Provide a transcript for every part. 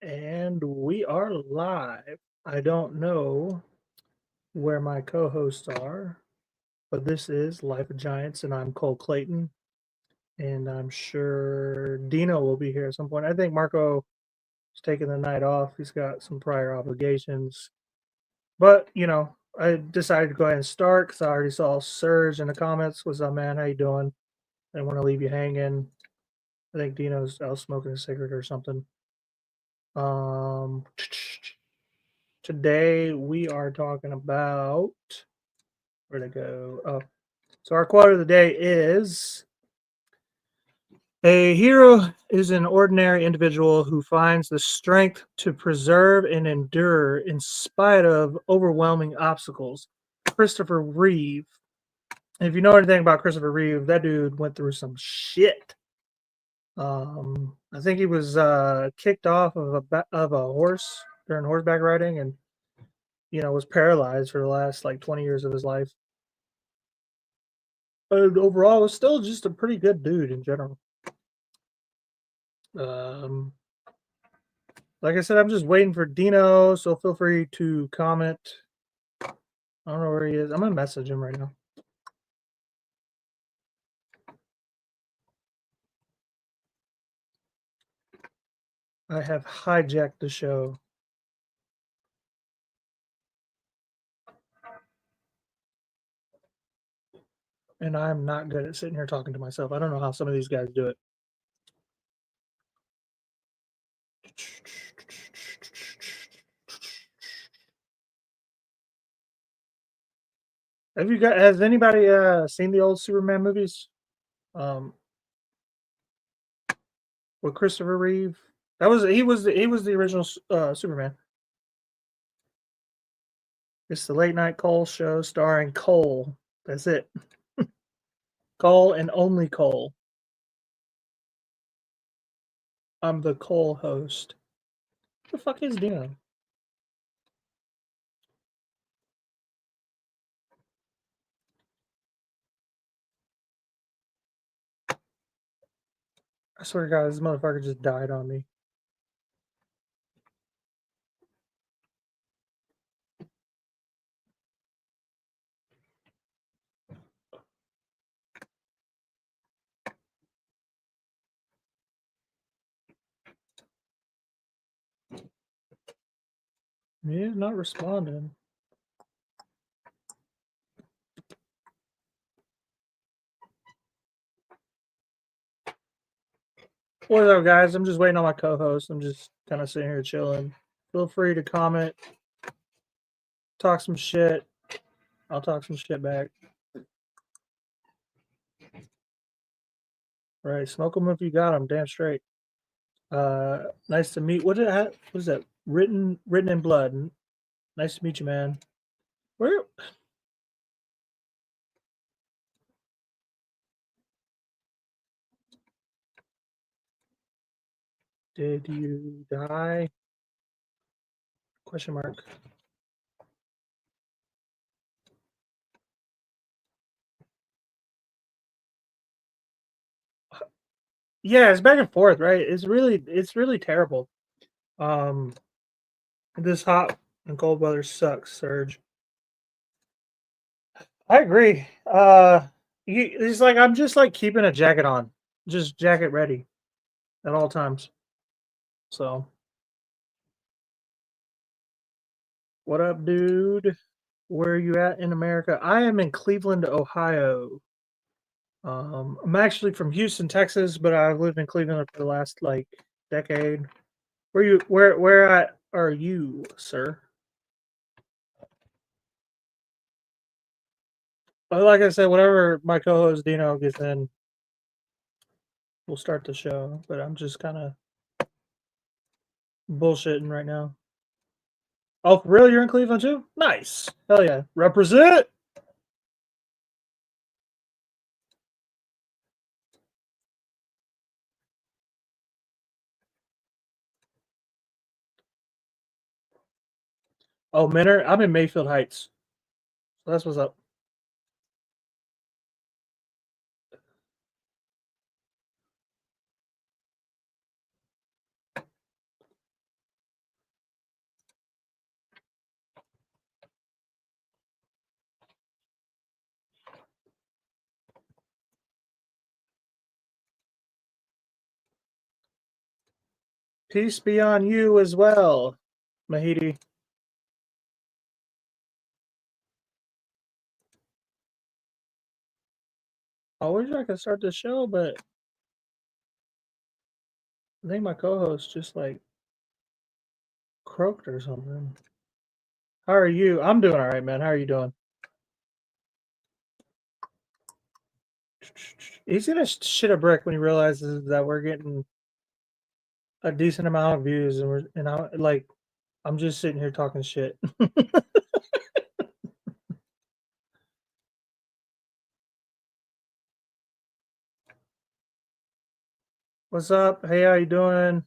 And we are live. I don't know where my co hosts are, but this is Life of Giants, and I'm Cole Clayton. And I'm sure Dino will be here at some point. I think Marco is taking the night off. He's got some prior obligations. But, I decided to go ahead and start because I already saw Surge in the comments. What's up, man? How you doing? I didn't want to leave you hanging. I think Dino's out smoking a cigarette or something. Um, Today we are talking about where to go. Oh, so our quote of the day is: a hero is an ordinary individual who finds the strength to preserve and endure in spite of overwhelming obstacles. Christopher Reeve. And if you know anything about Christopher Reeve, that dude went through some shit. I think he was kicked off of a horse during horseback riding, and was paralyzed for the last like 20 years of his life. But overall, was still just a pretty good dude in general. Um, like I said, I'm just waiting for Dino, so feel free to comment. I don't know where he is. I'm gonna message him right now. I have hijacked the show. And I'm not good at sitting here talking to myself. I don't know how some of these guys do it. Has anybody seen the old Superman movies? Um, with Christopher Reeve. He was the original Superman. It's the late night Cole show starring Cole. That's it. Cole and only Cole. I'm the Cole host. What the fuck is Dino? I swear to God, this motherfucker just died on me. He's not responding. What's up, guys? I'm just waiting on my co-host. I'm just kind of sitting here chilling. Feel free to comment, talk some shit. I'll talk some shit back. Right, smoke them if you got them. Damn straight. Nice to meet. What is that? Written in blood. Nice to meet you, man. Where? Did you die? Question mark. Yeah, it's back and forth, right? It's really terrible. Um, this hot and cold weather sucks, Surge. I agree. It's like I'm just like keeping a jacket on, just jacket ready at all times. So, what up, dude? Where are you at in America? I am in Cleveland, Ohio. I'm actually from Houston, Texas, but I've lived in Cleveland for the last like decade. Where at are you, sir? But like I said, whenever my co-host Dino gets in, we'll start the show. But I'm just kind of bullshitting right now. Oh, for real? You're in Cleveland too? Nice. Hell yeah. Represent. Oh, Minner, I'm in Mayfield Heights. So that's what's up. Peace be on you as well, Mahidi. I wish I could start the show, but I think my co-host just like croaked or something. How are you? I'm doing all right, man. How are you doing? He's gonna shit a brick when he realizes that we're getting a decent amount of views, and I'm just sitting here talking shit. What's up? Hey, how you doing?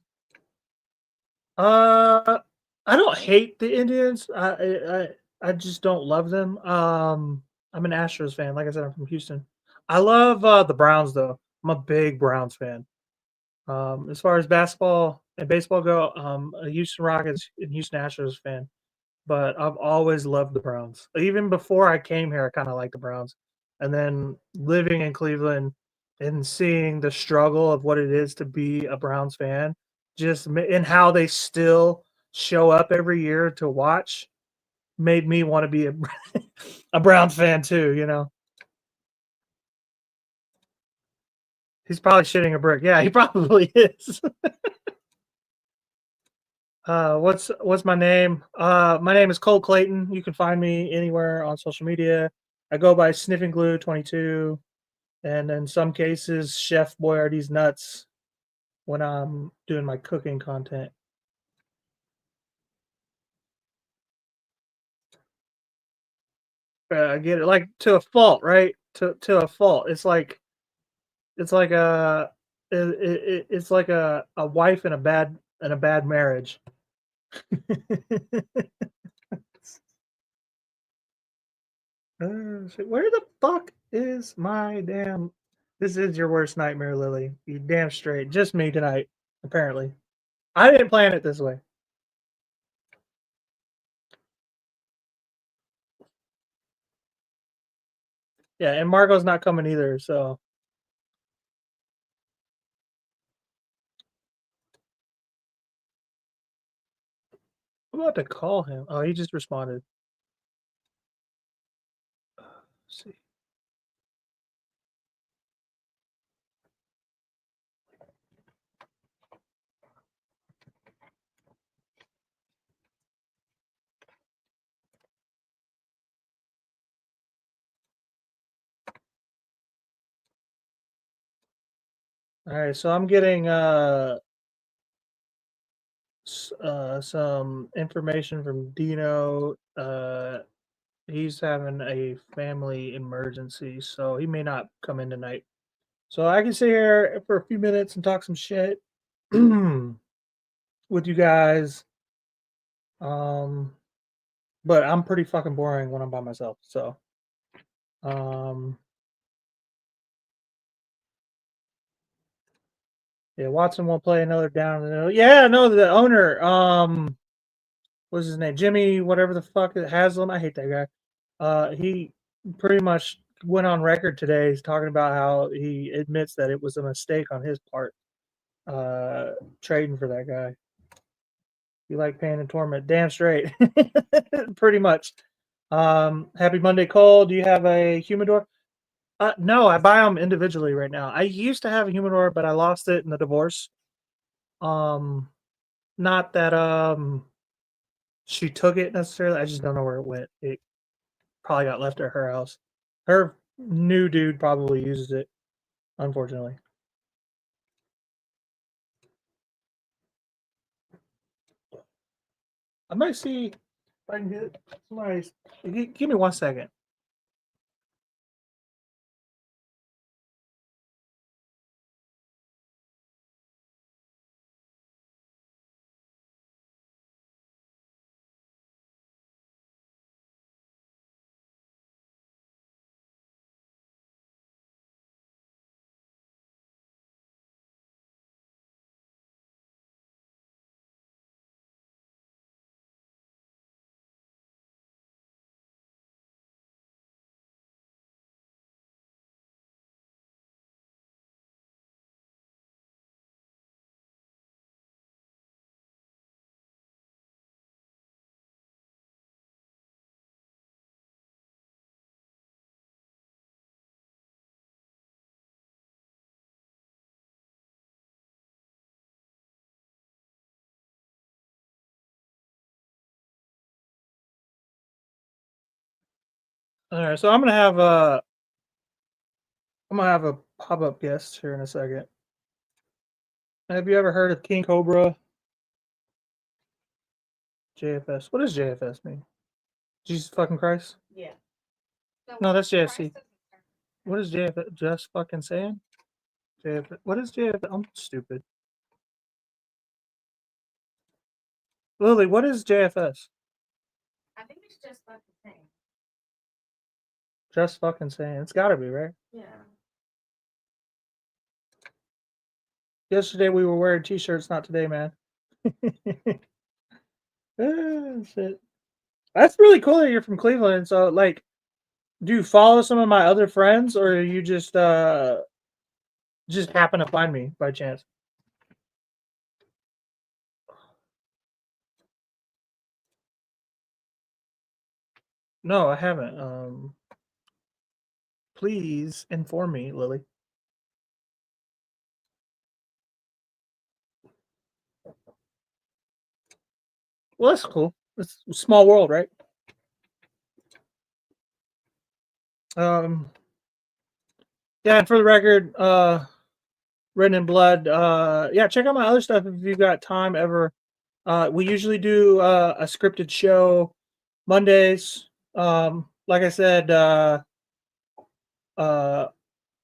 Uh, I don't hate the Indians. I just don't love them. I'm an Astros fan. Like I said, I'm from Houston. I love the Browns though. I'm a big Browns fan. As far as basketball and baseball go, a Houston Rockets and Houston Astros fan. But I've always loved the Browns. Even before I came here, I kind of liked the Browns. And then living in Cleveland and seeing the struggle of what it is to be a Browns fan, and how they still show up every year to watch, made me want to be a Browns fan too. He's probably shitting a brick. Yeah, he probably is. What's my name? My name is Cole Clayton. You can find me anywhere on social media. I go by Sniffing Glue 22, and in some cases, Chef Boyardee's Nuts when I'm doing my cooking content. I get it, like to a fault, right? To a fault. It's like it's like a wife in a bad marriage. Shit, where the fuck is my damn? This is your worst nightmare, Lily. You damn straight. Just me tonight, apparently. I didn't plan it this way. Yeah, and Margot's not coming either, so I'm about to call him. Oh, he just responded. Let's see. All right, so I'm getting some information from Dino. He's having a family emergency, so he may not come in tonight. So I can sit here for a few minutes and talk some shit with you guys. Um, but I'm pretty fucking boring when I'm by myself. So, um, yeah, Watson won't play another down. Yeah, no, the owner. What's his name? Jimmy, whatever the fuck, Haslam. I hate that guy. He pretty much went on record today talking about how he admits that it was a mistake on his part, trading for that guy. You like pain and torment, damn straight. Pretty much. Happy Monday, Cole. Do you have a humidor? No, I buy them individually right now. I used to have a humidor, but I lost it in the divorce. Um, Not that she took it necessarily. I just don't know where it went. It probably got left at her house. Her new dude probably uses it, unfortunately. I might see if I can get somebody. Give me 1 second. All right, so I'm gonna have a pop up guest here in a second. Have you ever heard of King Cobra JFS? What does JFS mean? Jesus fucking Christ? Yeah. So No, that's Christ JFC. doesn't start. What is JFS? Just fucking saying? JFS. What is JFS? I'm stupid. Lily, what is JFS? I think it's just like the same. Just fucking saying. It's gotta be, right? Yeah. Yesterday we were wearing t-shirts, not today, man. Ah, shit. That's really cool that you're from Cleveland. So, like, do you follow some of my other friends, or you just happen to find me by chance? No, I haven't. Please inform me, Lily. Well, that's cool. It's a small world, right? Um, yeah. And for the record, Written in Blood. Yeah, check out my other stuff if you've got time ever. We usually do a scripted show Mondays. Like I said, uh,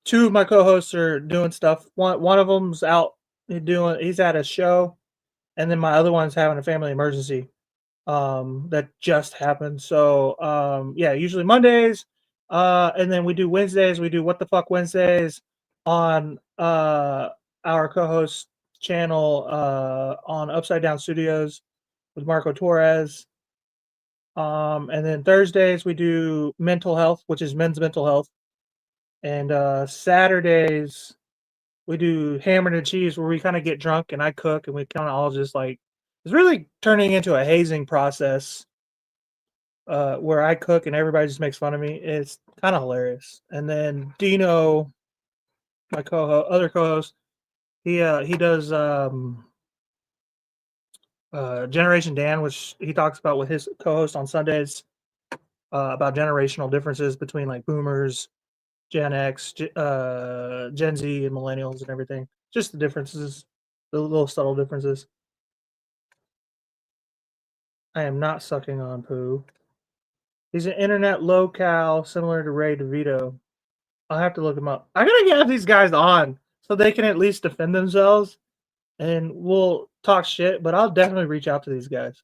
two of my co-hosts are doing stuff. One of them's out doing. He's at a show, and then my other one's having a family emergency. That just happened. So yeah, usually Mondays. And then we do Wednesdays. We do What the Fuck Wednesdays on our co-host channel on Upside Down Studios with Marco Torres. And then Thursdays we do mental health, which is men's mental health. And Saturdays we do hammer and cheese, where we kind of get drunk and I cook, and we kind of all just like, it's really turning into a hazing process where I cook and everybody just makes fun of me. It's kind of hilarious. And then Dino, my other co-host, he does Generation Dan, which he talks about with his co-host on Sundays about generational differences between like boomers, Gen X, Gen Z, and millennials and everything. Just the differences, the little subtle differences. I am not sucking on poo. He's an internet locale similar to Ray DeVito. I'll have to look him up. I gotta get these guys on so they can at least defend themselves, and we'll talk shit. But I'll definitely reach out to these guys.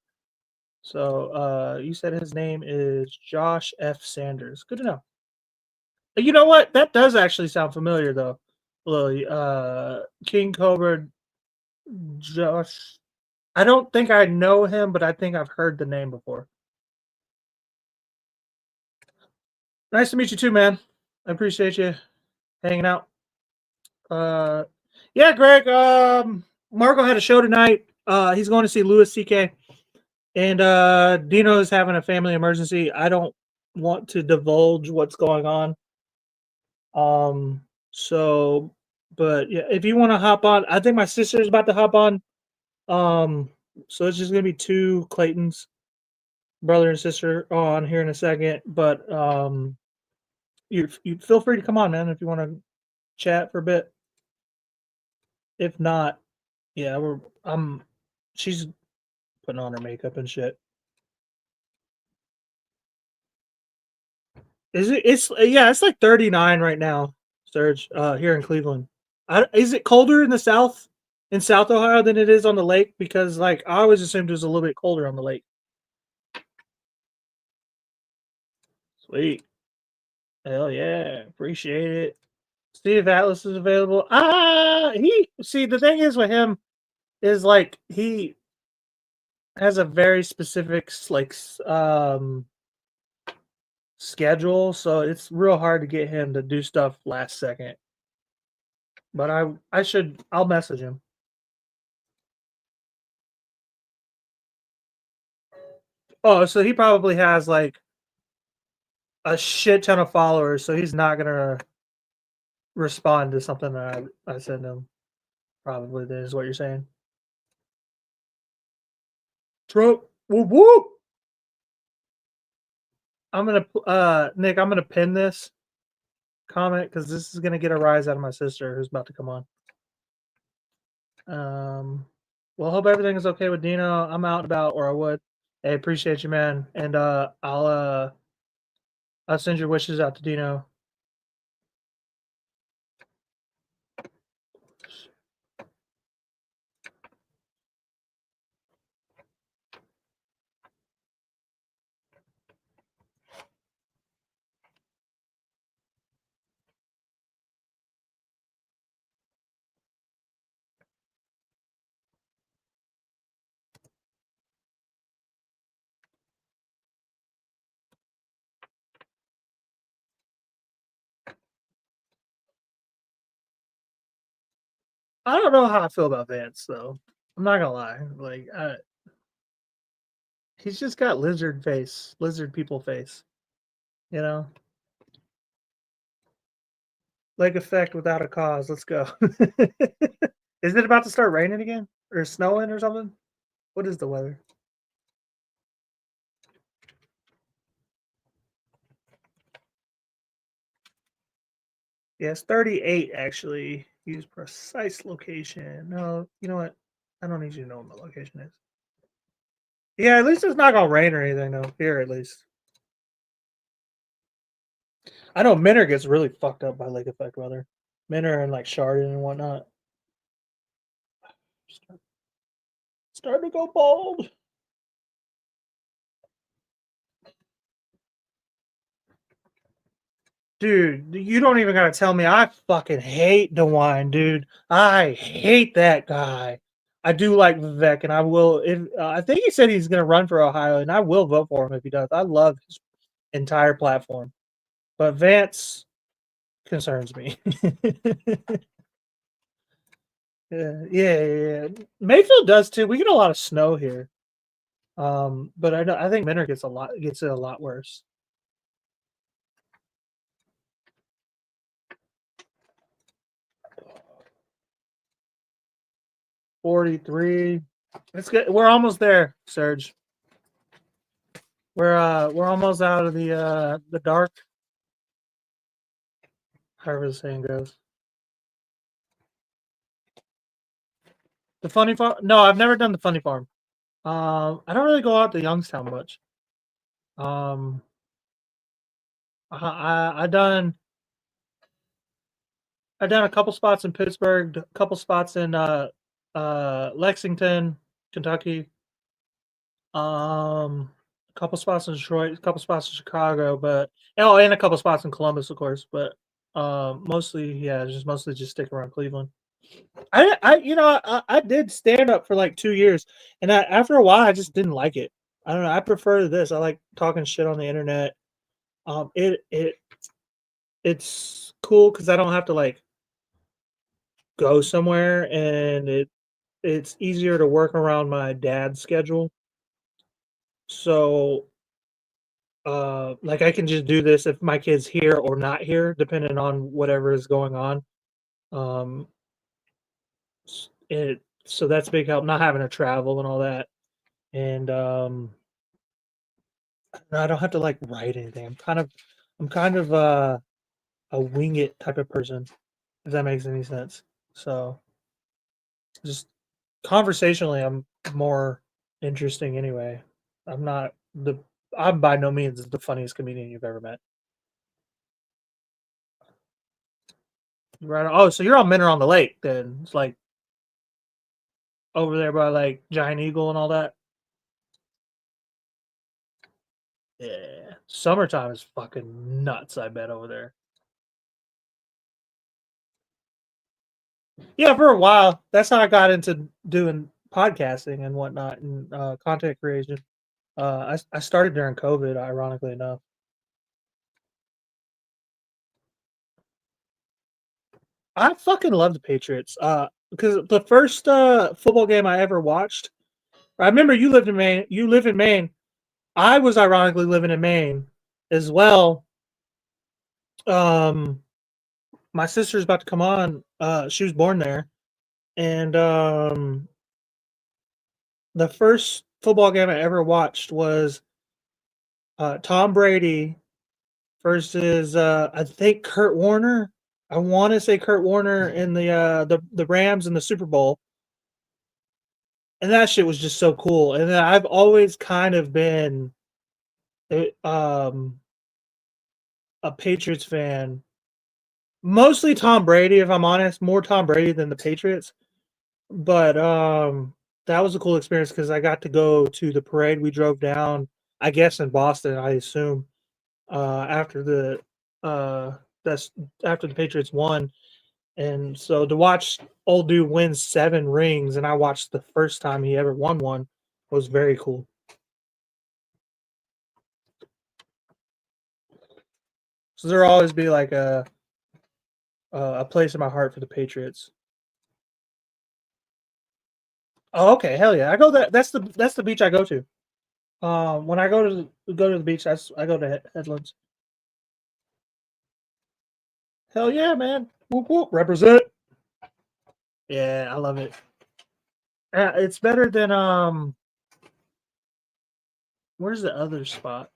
So you said his name is Josh F. Sanders. Good to know. You know what? That does actually sound familiar though. Lily. King Cobra Josh. I don't think I know him, but I think I've heard the name before. Nice to meet you too, man. I appreciate you hanging out. Uh, yeah, Greg. Marco had a show tonight. He's going to see Louis C.K. and Dino is having a family emergency. I don't want to divulge what's going on. So, but yeah, if you want to hop on, I think my sister's about to hop on. Um, so it's just gonna be two Claytons, brother and sister, on here in a second. But you feel free to come on, man, if you want to chat for a bit. If not, yeah, she's putting on her makeup and shit. Is it? It's yeah. It's like 39 right now, Serge. Here in Cleveland. Is it colder in the South, in South Ohio, than it is on the lake? Because like I always assumed it was a little bit colder on the lake. Sweet. Hell yeah. Appreciate it. See if Atlas is available. He see the thing is with him is like he has a very specific schedule, so it's real hard to get him to do stuff last second. But I'll message him. Oh, so he probably has like a shit ton of followers, so he's not gonna respond to something that I send him. Probably that is what you're saying. Trump, whoop whoop. I'm gonna Nick, I'm gonna pin this comment because this is gonna get a rise out of my sister who's about to come on. Well, hope everything is okay with Dino. I'm out and about, or I would. Hey, appreciate you, man. And I'll send your wishes out to Dino. I don't know how I feel about Vance though. I'm not gonna lie. Like, he's just got lizard face, lizard people face. You know, leg effect without a cause. Let's go. Is it about to start raining again or snowing or something? What is the weather? Yes, 38 actually. Use precise location. No, you know what? I don't need you to know what my location is. Yeah, at least it's not gonna rain or anything though. Here at least. I know Minner gets really fucked up by lake effect weather. Minner and like Chardon and whatnot. Starting to go bald. Dude, you don't even gotta tell me. I fucking hate DeWine, dude. I hate that guy. I do like Vivek, and I will. If I think he said he's gonna run for Ohio, and I will vote for him if he does. I love his entire platform, but Vance concerns me. Yeah. Mayfield does too. We get a lot of snow here, but I think Minner gets it a lot worse. $43. It's good. We're almost there, Serge. We're almost out of the dark. However the saying goes. The funny farm? No, I've never done the funny farm. I don't really go out to Youngstown much. Um, I done a couple spots in Pittsburgh, a couple spots in Lexington, Kentucky. A couple spots in Detroit, a couple spots in Chicago, but and a couple spots in Columbus, of course. But mostly, yeah, mostly just stick around Cleveland. I did stand up for like 2 years, and after a while, I just didn't like it. I don't know. I prefer this. I like talking shit on the internet. It's cool because I don't have to like go somewhere, and it's easier to work around my dad's schedule. So, like I can just do this if my kid's here or not here, depending on whatever is going on. Um, so that's a big help. Not having to travel and all that, and I don't have to like write anything. I'm kind of a wing it type of person, if that makes any sense. So just conversationally, I'm more interesting anyway. I'm not the I'm by no means the funniest comedian you've ever met. Right? Oh, so you're on Minner on the Lake then? It's like over there by like Giant Eagle and all that. Yeah, summertime is fucking nuts. I bet over there. Yeah, for a while. That's how I got into doing podcasting and whatnot and content creation. I started during COVID, ironically enough. I fucking love the Patriots. Because the first football game I ever watched, I remember you lived in Maine. You live in Maine. I was ironically living in Maine as well. Um, my sister's about to come on. She was born there, and the first football game I ever watched was Tom Brady versus I think Kurt Warner. I want to say Kurt Warner in the Rams in the Super Bowl, and that shit was just so cool. And then I've always kind of been um, a Patriots fan, mostly Tom Brady. If I'm honest, more Tom Brady than the Patriots. But that was a cool experience because I got to go to the parade. We drove down, I guess, in Boston. I assume after uh, that's after the Patriots won. And so to watch old dude win 7 rings, and I watched the first time he ever won one, was very cool. So there'll always be like a place in my heart for the Patriots. Oh, okay, hell yeah! I go that. That's the beach I go to. When I go to the beach, I go to Headlands. Hell yeah, man! Whoop whoop, represent. Yeah, I love it. It's better than Where's the other spot?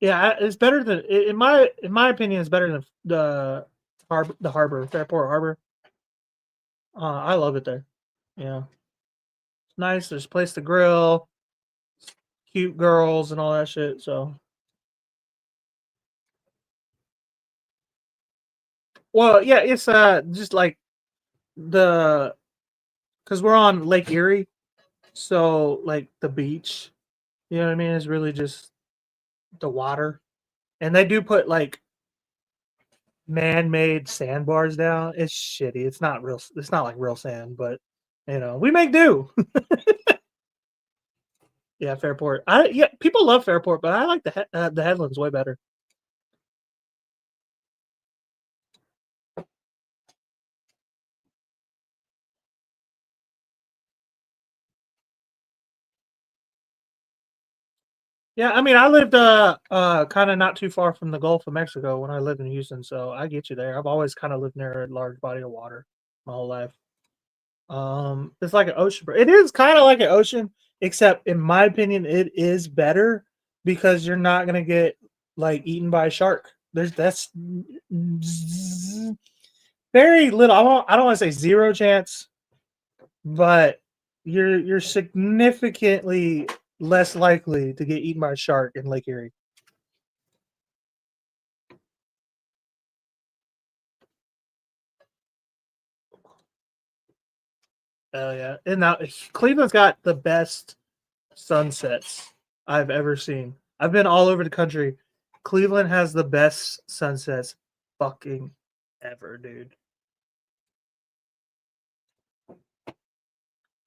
Yeah, it's better than in my opinion. It's better than the harbor, Fairport Harbor. I love it there. Yeah, it's nice. There's a place to grill, cute girls, and all that shit. So, well, yeah, it's just like the because we're on Lake Erie, so like the beach. You know what I mean? It's really just the water, and they do put like man-made sandbars down. It's shitty. It's not real. It's not like real sand, but we make do. Yeah, Fairport. Yeah, people love Fairport, but I like the Headlands way better. Yeah, I mean, I lived kind of not too far from the Gulf of Mexico when I lived in Houston, so I get you there. I've always kind of lived near a large body of water my whole life. It's like an ocean. It is kind of like an ocean, except in my opinion, it is better because you're not gonna get like eaten by a shark. That's very little. I don't want to say zero chance, but you're significantly less likely to get eaten by a shark in Lake Erie. Oh yeah, and now Cleveland's got the best sunsets I've ever seen. I've been all over the country. Cleveland has the best sunsets fucking ever, dude.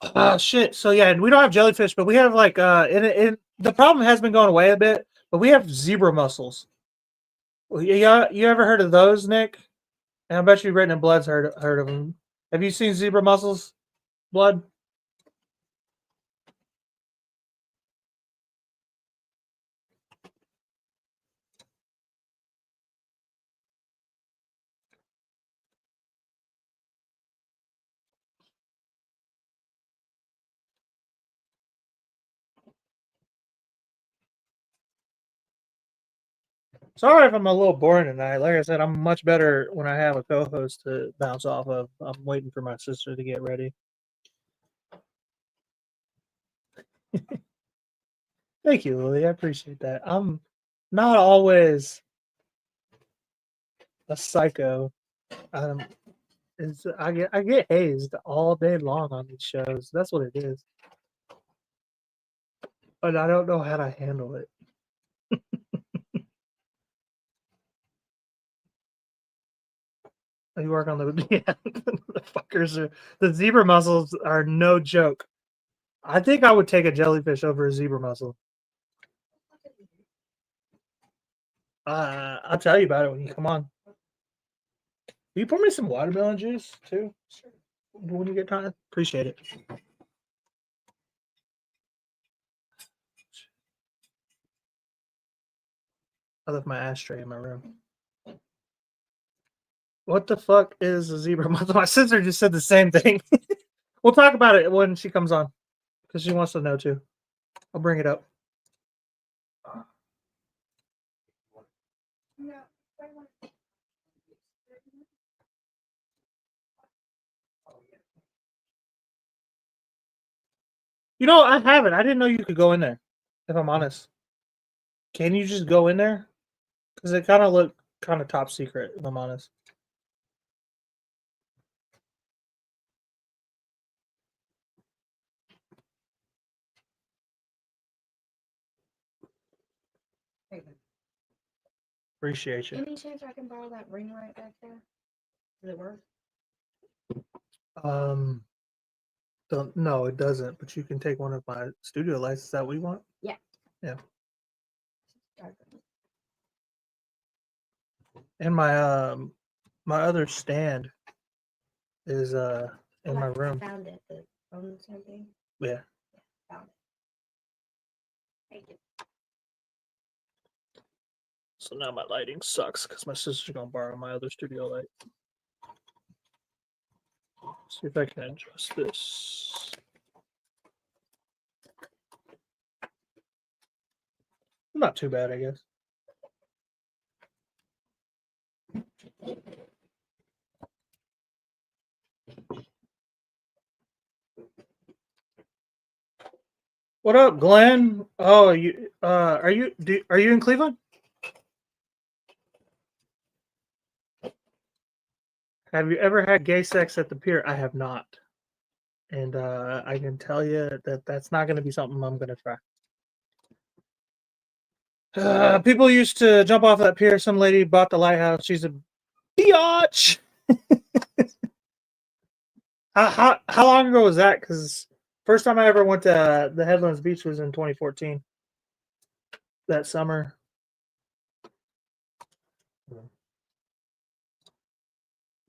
Oh shit. So yeah, we don't have jellyfish, but we have like the problem has been going away a bit, but we have zebra mussels. You ever heard of those, Nick? And I bet you Written in Blood's heard of them. Have you seen zebra mussels, Blood? Sorry if I'm a little boring tonight. Like I said, I'm much better when I have a co-host to bounce off of. I'm waiting for my sister to get ready. Thank you, Lily. I appreciate that. I'm not always a psycho. Um, I get hazed all day long on these shows. That's what it is, but I don't know how to handle it. You work on the yeah, the fuckers are the zebra mussels are no joke. I think I would take a jellyfish over a zebra mussel. I'll tell you about it when you come on. Will you pour me some watermelon juice too? Sure. When you get time, appreciate it. I left my ashtray in my room. What the fuck is a zebra mussel? My sister just said the same thing. We'll talk about it when she comes on because she wants to know too. I'll bring it up. You know, I haven't. I didn't know you could go in there. If I'm honest, can you just go in there? Because it kind of looked kind of top secret. If I'm honest. Appreciate you. Any chance I can borrow that ring light back there? Does it work? No, it doesn't. But you can take one of my studio lights. Is that what you want? Yeah. Yeah. Okay. And my other stand is in my room. I found it. The phone something. Yeah. Found it. Thank you. So now my lighting sucks because my sister's gonna borrow my other studio light. See if I can adjust this. Not too bad, I guess. What up, Glenn? Oh, you are you in Cleveland? Have you ever had gay sex at the pier? I have not, and I can tell you that that's not going to be something I'm going to try. People used to jump off that pier. Some lady bought the lighthouse. She's a biatch. How long ago was that? Because first time I ever went to the Headlands Beach was in 2014. That summer.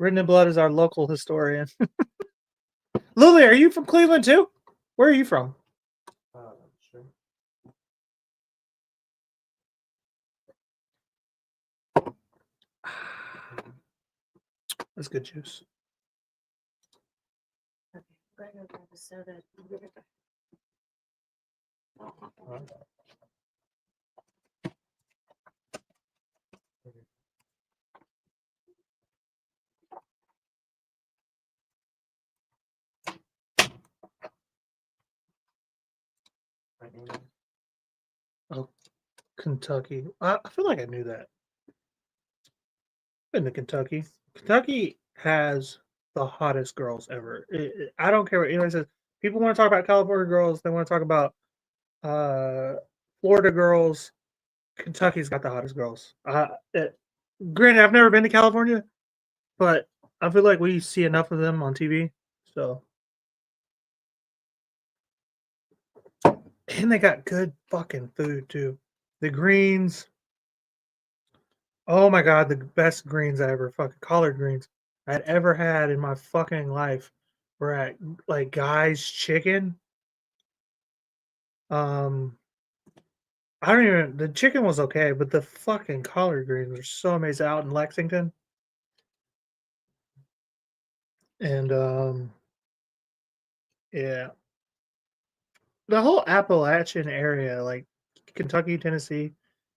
Written in Blood is our local historian. Lily, are you from Cleveland too? Where are you from? Sure. That's good juice. Okay, I'm gonna grab a soda. Oh, Kentucky. I feel like I knew that. Been to Kentucky. Kentucky has the hottest girls ever. I don't care what anyone says. People want to talk about California girls. They want to talk about Florida girls. Kentucky's got the hottest girls. Granted, I've never been to California, but I feel like we see enough of them on TV. So, and they got good fucking food too. The greens. Oh my god, the best greens I ever fucking collard greens I'd ever had in my fucking life were at like Guy's Chicken. Um, I don't even. The chicken was okay, but the fucking collard greens were so amazing out in Lexington. And yeah, the whole Appalachian area, like Kentucky, Tennessee,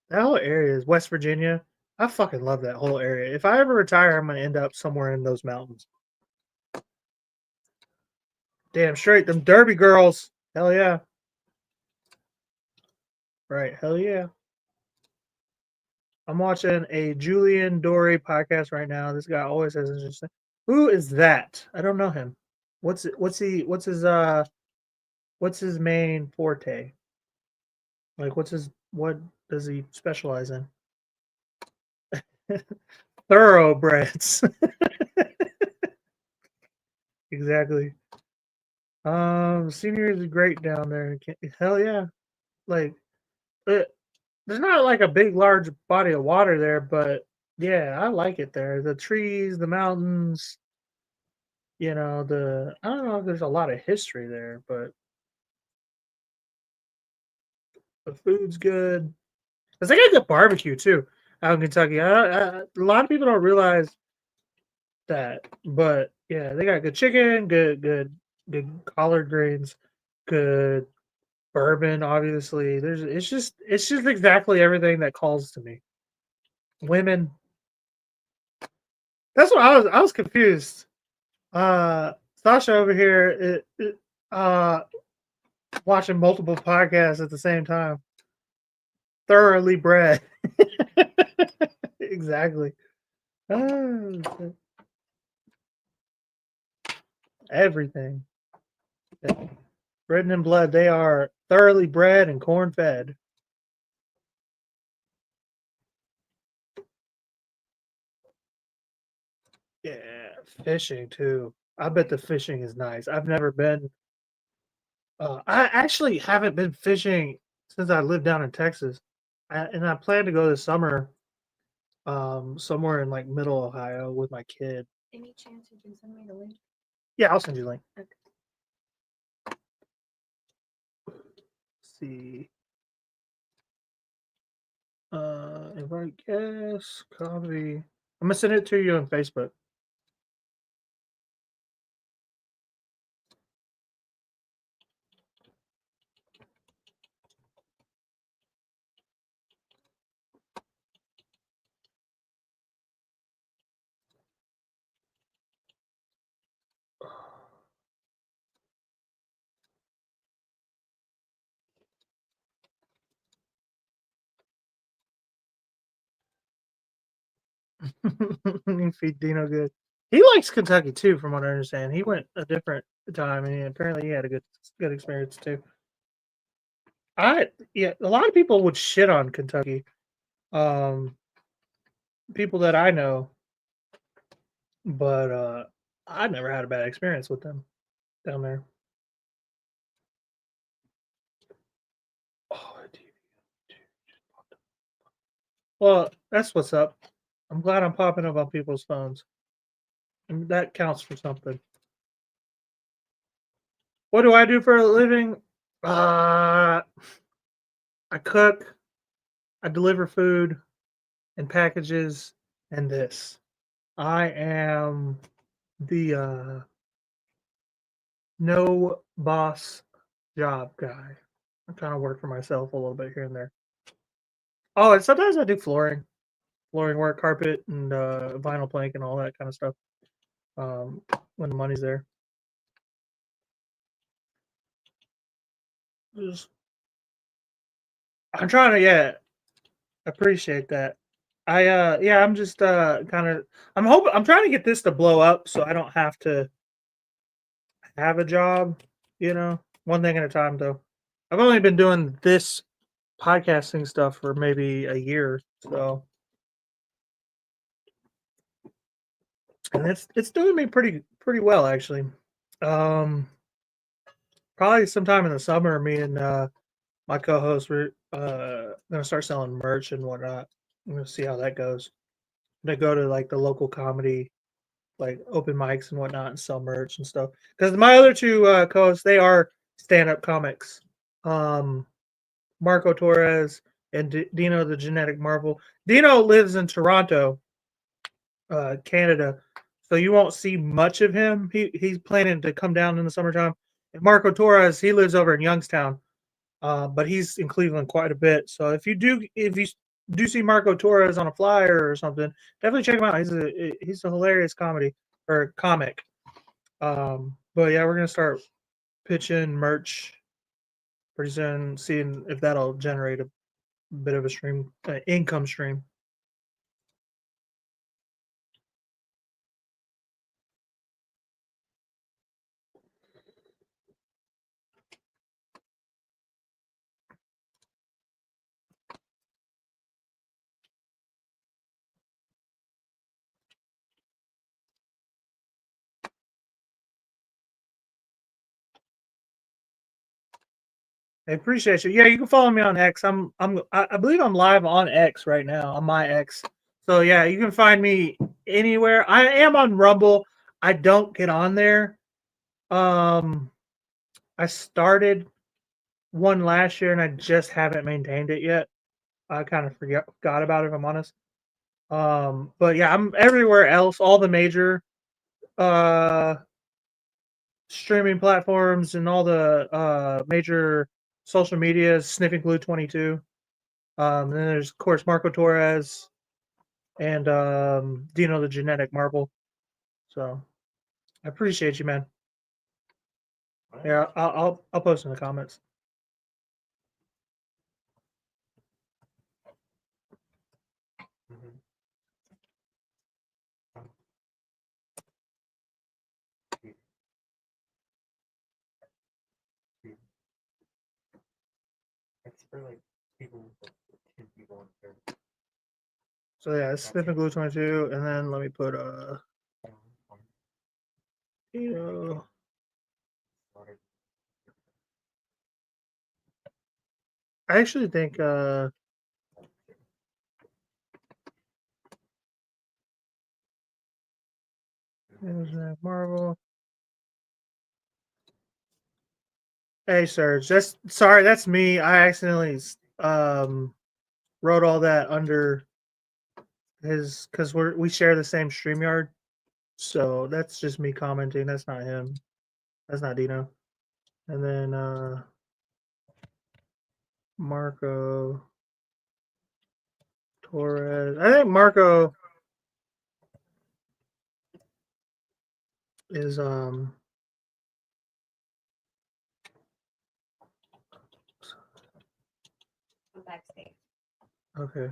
that whole area is West Virginia. I fucking love that whole area. If I ever retire, I'm gonna end up somewhere in those mountains. Damn straight, them Derby girls. Hell yeah. Right, hell yeah. I'm watching a Julian Dory podcast right now. This guy always has interesting. Who is that? I don't know him. What's his main forte? Like what does he specialize in? Thoroughbreds. Exactly. Senior is great down there. Hell yeah. Like there's not like a big large body of water there, but yeah, I like it there. The trees, the mountains, I don't know if there's a lot of history there, but the food's good. Cause they got good barbecue too out in Kentucky. A lot of people don't realize that, but yeah, they got good chicken, good collard greens, good bourbon. Obviously, it's just exactly everything that calls to me. Women. That's what I was confused. Sasha over here. Uh, watching multiple podcasts at the same time. Thoroughly bred. Exactly. Oh, everything. Written in blood, they are thoroughly bred and corn fed. Yeah, fishing too. I bet the fishing is nice. I've never been. I actually haven't been fishing since I lived down in Texas, and I plan to go this summer, somewhere in like middle Ohio with my kid. Any chance you can send me the link? Yeah, I'll send you a link. Okay. Let's see. Invite guest, copy. I'm gonna send it to you on Facebook. You feed Dino good. He likes Kentucky too, from what I understand. He went a different time, and apparently he had a good experience too. Yeah, a lot of people would shit on Kentucky. Um, People that I know, but I never had a bad experience with them down there. Oh, well, that's what's up. I'm glad I'm popping up on people's phones, and that counts for something. What do I do for a living? I cook, I deliver food and packages, and this. I am the no boss job guy. I kind of work for myself a little bit here and there. Oh, and sometimes I do flooring work, carpet, and vinyl plank, and all that kind of stuff. Um, when the money's there. Just, I'm trying to, yeah, appreciate that. Yeah, I'm just kind of, I'm trying to get this to blow up so I don't have to have a job, one thing at a time though. I've only been doing this podcasting stuff for maybe a year, so, and it's doing me pretty well actually. Um, Probably sometime in the summer, me and my co-host we're gonna start selling merch and whatnot. I'm gonna see how that goes. I'm gonna go to like the local comedy, like open mics and whatnot, and sell merch and stuff. Because my other two co-hosts, they are stand-up comics. Um, Marco Torres and Dino the Genetic Marvel. Dino lives in Toronto, Canada, so you won't see much of him. He's planning to come down in the summertime. And Marco Torres, he lives over in Youngstown, but he's in Cleveland quite a bit. So if you do see Marco Torres on a flyer or something, definitely check him out. He's a hilarious comedy or comic. But yeah, we're gonna start pitching merch pretty soon, seeing if that'll generate a bit of a income stream. I appreciate you. Yeah, you can follow me on X. I believe I'm live on X right now, on my X. So yeah, you can find me anywhere. I am on Rumble. I don't get on there. Um, I started one last year and I just haven't maintained it yet. I kind of forgot about it, if I'm honest. But yeah, I'm everywhere else, all the major uh streaming platforms and all the major social medias, Sniffing Glue 22. Then there's of course Marco Torres and Dino the Genetic Marble. So I appreciate you, man. Yeah, I'll post in the comments. So yeah, it's Smith and Glue 22, and then let me put you know, I actually think Marvel. Hey Serge, that's me. I accidentally wrote all that under his because we share the same StreamYard. So that's just me commenting. That's not him. That's not Dino. And then Marco Torres. I think Marco is I'm backstage. okay.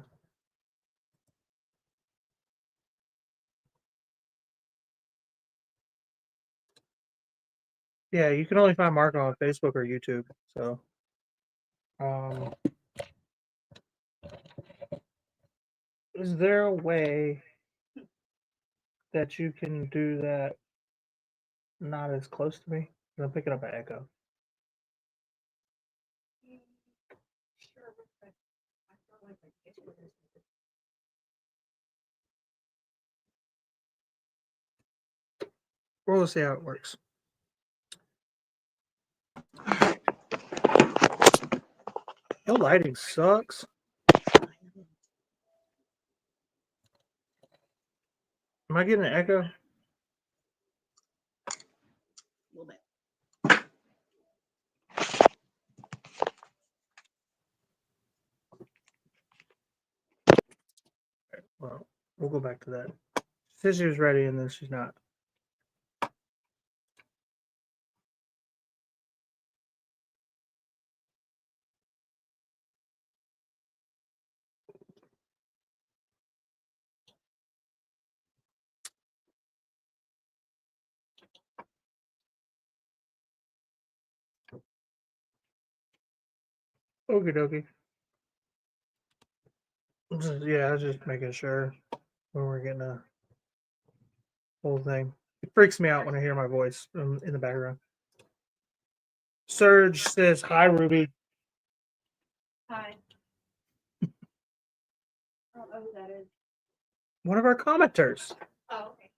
Yeah, you can only find Marco on Facebook or YouTube. So is there a way that you can do that not as close to me? I'm picking up an echo. Sure, but I feel like I get with this. We'll see how it works. Your lighting sucks. Am I getting an echo? A little bit. Well, we'll go back to that. She said she was ready and then she's not. Okie dokie. Yeah, I was just making sure when we're getting a whole thing. It freaks me out when I hear my voice in the background. Serge says, "Hi, Ruby." Hi. I don't know who that is. One of our commenters. Oh, okay.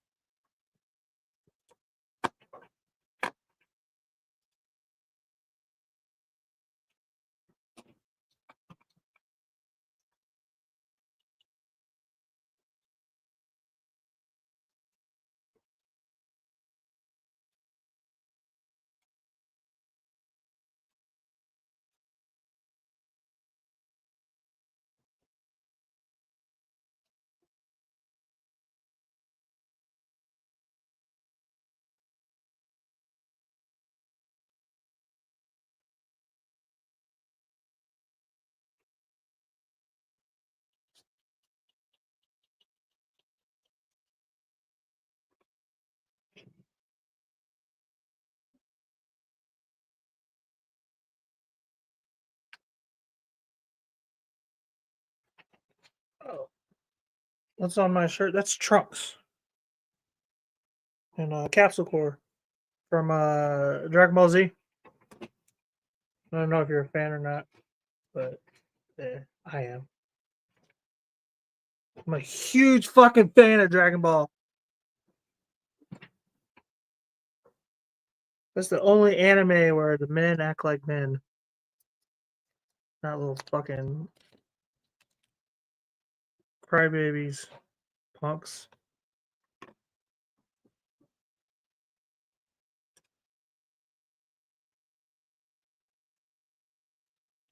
Oh, what's on my shirt? That's Trunks and Capsule Core from Dragon Ball Z. I don't know if you're a fan or not, but I am. I'm a huge fucking fan of Dragon Ball. That's the only anime where the men act like men, not little fucking crybabies, punks.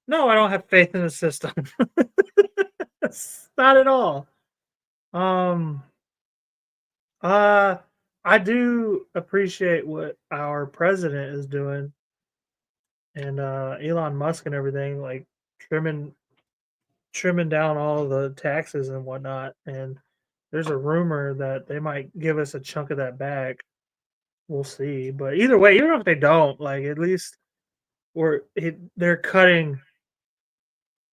No, I don't have faith in the system. Not at all. Um. I do appreciate what our president is doing, and Elon Musk and everything, like trimming down all the taxes and whatnot. And there's a rumor that they might give us a chunk of that back. We'll see. But either way, even if they don't, like at least they're cutting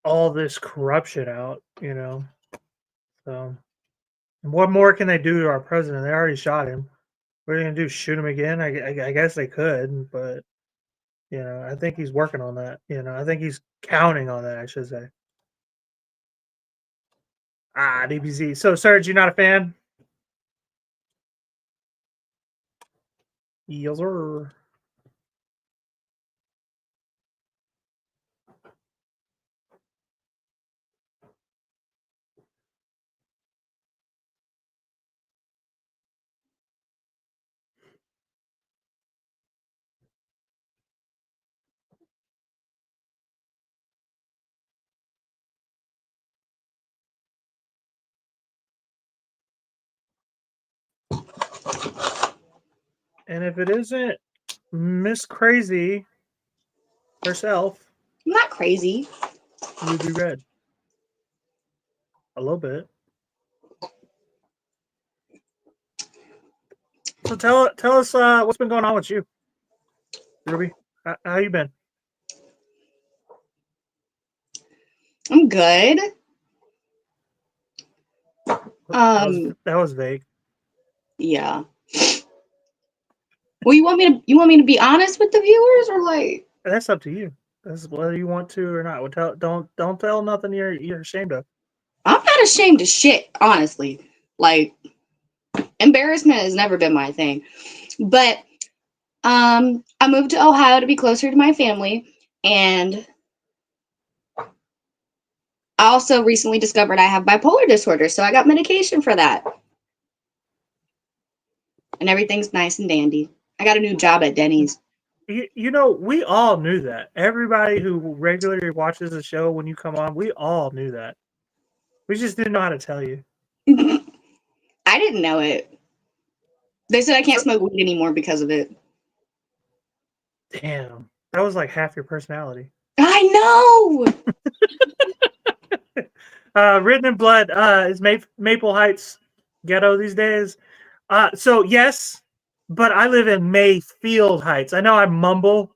all this corruption out, you know. So, and what more can they do to our president? They already shot him. What are they gonna do? Shoot him again? I guess they could, but I think he's working on that. I think he's counting on that. I should say. DBZ. So, Serge, you not a fan? Yes, sir. And if it isn't Miss Crazy herself, I'm not crazy. Ruby Red. A little bit. So tell us what's been going on with you, Ruby. How you been? I'm good. That was vague. Yeah. Well, you want me to be honest with the viewers, or like? That's up to you. That's whether you want to or not. Don't tell nothing you're ashamed of. I'm not ashamed of shit, honestly. Like, embarrassment has never been my thing. But I moved to Ohio to be closer to my family, and I also recently discovered I have bipolar disorder, so I got medication for that. And everything's nice and dandy. I got a new job at Denny's. We all knew that. Everybody who regularly watches the show when you come on, we all knew that. We just didn't know how to tell you. I didn't know it. They said I can't smoke weed anymore because of it. Damn. That was like half your personality. I know! Written in blood is Maple Heights ghetto these days. So, yes, but I live in Mayfield Heights. I know I mumble,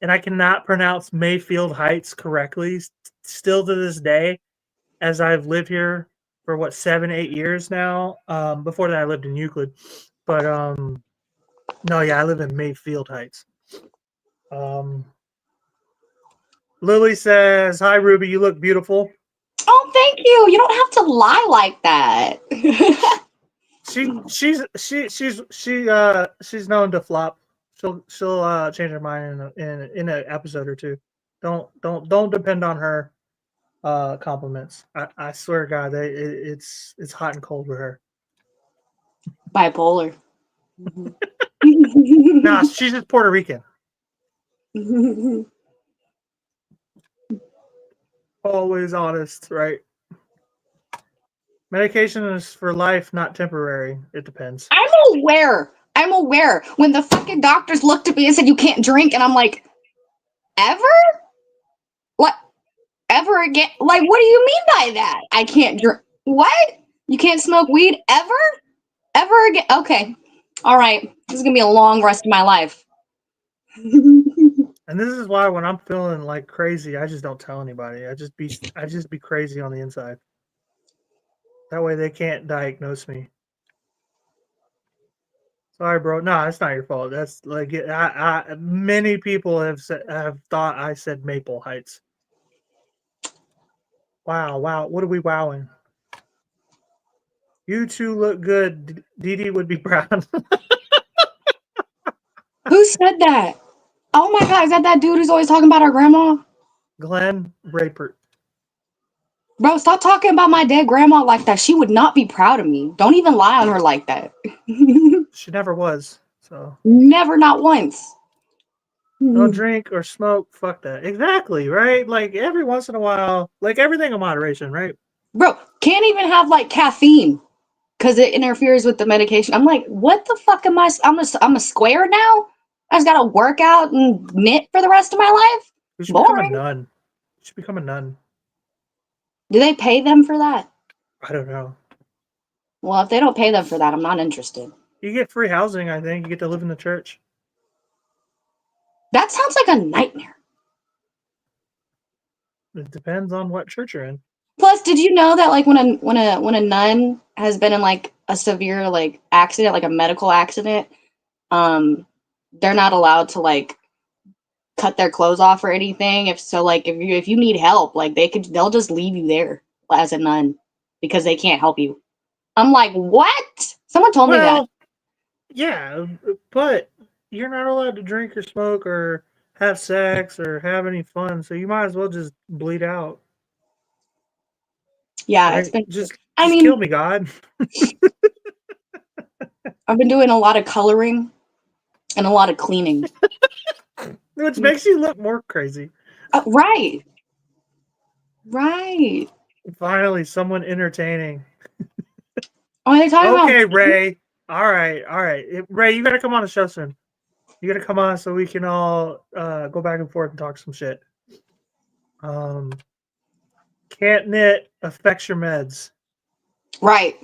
and I cannot pronounce Mayfield Heights correctly still to this day, as I've lived here for, 7-8 years now. Before that, I lived in Euclid. But, no, yeah, I live in Mayfield Heights. Lily says, "Hi, Ruby, you look beautiful." Oh, thank you. You don't have to lie like that. She's known to flop. She'll change her mind in an episode or two. Don't depend on her compliments. I swear to God, it's hot and cold with her. Bipolar. Nah, she's just Puerto Rican. Always honest, right? Medication is for life, not temporary. It depends. I'm aware. When the fucking doctors looked at me and said you can't drink, and I'm like, ever? What? Ever again? Like, what do you mean by that? I can't drink. What? You can't smoke weed ever? Ever again? Okay. All right. This is gonna be a long rest of my life. And this is why when I'm feeling like crazy, I just don't tell anybody. I just be crazy on the inside. That way they can't diagnose me. Sorry, bro. No, it's not your fault. That's like many people have thought I said Maple Heights. Wow. What are we wowing? You two look good. Dee would be proud. Who said that? Oh my God, is that dude who's always talking about our grandma? Glenn Rapert. Bro, stop talking about my dead grandma like that. She would not be proud of me. Don't even lie on her like that. She never was. So never, not once. Don't drink or smoke. Fuck that. Exactly, right? Like every once in a while, like everything in moderation, right? Bro, can't even have like caffeine. because it interferes with the medication. I'm like, what the fuck am I? I'm a square now. I just gotta work out and knit for the rest of my life. You should become a Boring. nun. You should become a nun. Do they pay them for that? I don't know. Well, if they don't pay them for that, I'm not interested. You get free housing, I think. You get to live in the church. That sounds like a nightmare. It depends on what church you're in. Plus, did you know that like when a nun has been in like a severe like accident, like a medical accident, they're not allowed to like cut their clothes off or anything. If you need help, like they'll just leave you there as a nun because they can't help you. I'm like, what? Someone told me that. Yeah, but you're not allowed to drink or smoke or have sex or have any fun, so you might as well just bleed out. Yeah, Right? it's been. Just I mean, kill me, God. I've been doing a lot of coloring and a lot of cleaning. Which makes you look more crazy. Right. Right. Finally, someone entertaining. Oh, are they talking about? Okay, Ray. All right. Ray, you got to come on the show soon. You got to come on so we can all go back and forth and talk some shit. Can't knit affects your meds. Right.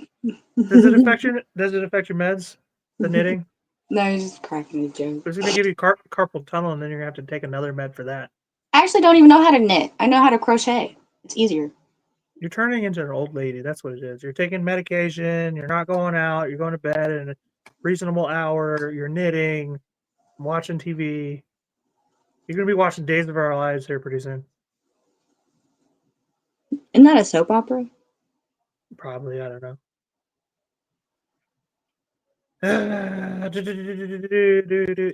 Does it affect your meds? The knitting? No, he's just cracking a joke. It's going to give you carpal tunnel, and then you're going to have to take another med for that. I actually don't even know how to knit. I know how to crochet. It's easier. You're turning into an old lady. That's what it is. You're taking medication. You're not going out. You're going to bed at a reasonable hour. You're knitting, watching TV. You're going to be watching Days of Our Lives here pretty soon. Isn't that a soap opera? Probably. I don't know.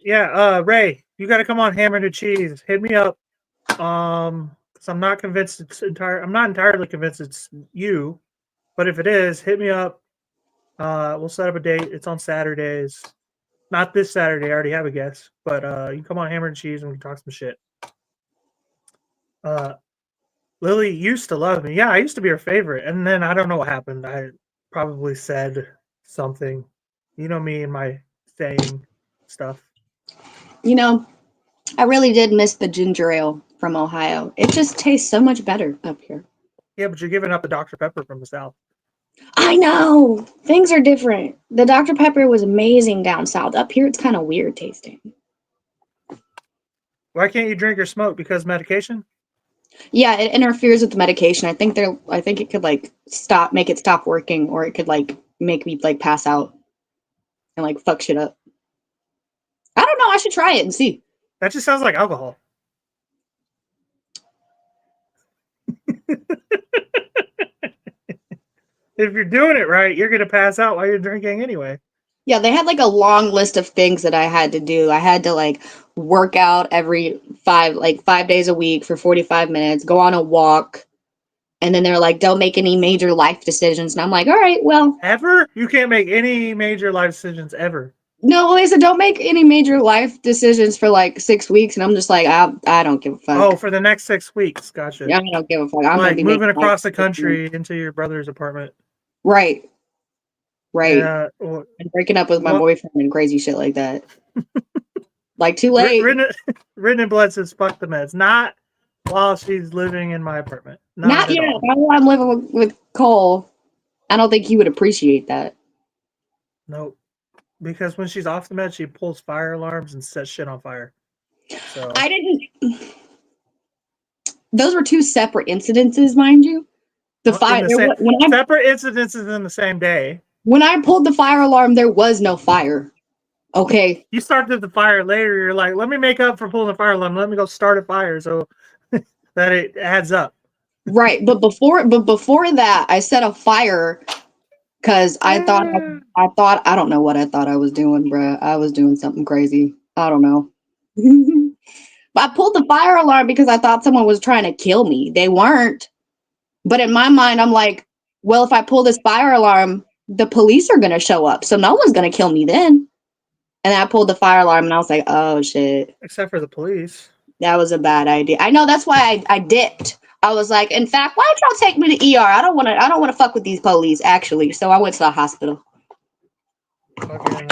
Yeah, Ray, you got to come on Hammer to Cheese. Hit me up. Because I'm not convinced I'm not entirely convinced it's you, but if it is, hit me up. We'll set up a date. It's on Saturdays. Not this Saturday. I already have a guest, but you can come on Hammer and Cheese and we can talk some shit. Lily used to love me. Yeah, I used to be her favorite, and then I don't know what happened. I probably said something. You know me and my saying stuff. You know, I really did miss the ginger ale from Ohio. It just tastes so much better up here. Yeah, but you're giving up the Dr. Pepper from the South. I know. Things are different. The Dr. Pepper was amazing down south. Up here, it's kind of weird tasting. Why can't you drink or smoke? Because medication? Yeah, it interferes with the medication. I think it could like make it stop working, or it could like make me like pass out and like fuck shit up. I don't know. I should try it and see. That just sounds like alcohol. If you're doing it right, you're going to pass out while you're drinking anyway. Yeah, they had like a long list of things that I had to do. I had to like work out every 5 days a week for 45 minutes, go on a walk. And then they're like, don't make any major life decisions. And I'm like, all right, well. Ever? You can't make any major life decisions ever. No, Lisa, don't make any major life decisions for like 6 weeks. And I'm just like, I don't give a fuck. Oh, for the next 6 weeks. Gotcha. Yeah, I don't give a fuck. I'm like gonna be moving across the country into your brother's apartment. Right. Yeah, and breaking up with my boyfriend and crazy shit like that. Like, too late. Written in blood says, fuck the meds. Not while she's living in my apartment. Not yet. Not while I'm living with Cole. I don't think he would appreciate that. Nope. Because when she's off the med, she pulls fire alarms and sets shit on fire. So I didn't. Those were two separate incidences, mind you. Separate incidences in the same day. When I pulled the fire alarm, there was no fire. Okay. You started the fire later. You're like, let me make up for pulling the fire alarm. Let me go start a fire so that it adds up. Right, but before that, I set a fire because I thought I don't know what I thought I was doing, bruh. I was doing something crazy. I don't know. But I pulled the fire alarm because I thought someone was trying to kill me. They weren't. But in my mind, I'm like, well, if I pull this fire alarm, the police are going to show up. So no one's going to kill me then. And I pulled the fire alarm and I was like, oh, shit. Except for the police. That was a bad idea. I know. That's why I dipped. I was like, in fact, why don't y'all take me to ER? I don't want to fuck with these police, actually. So I went to the hospital. Fucking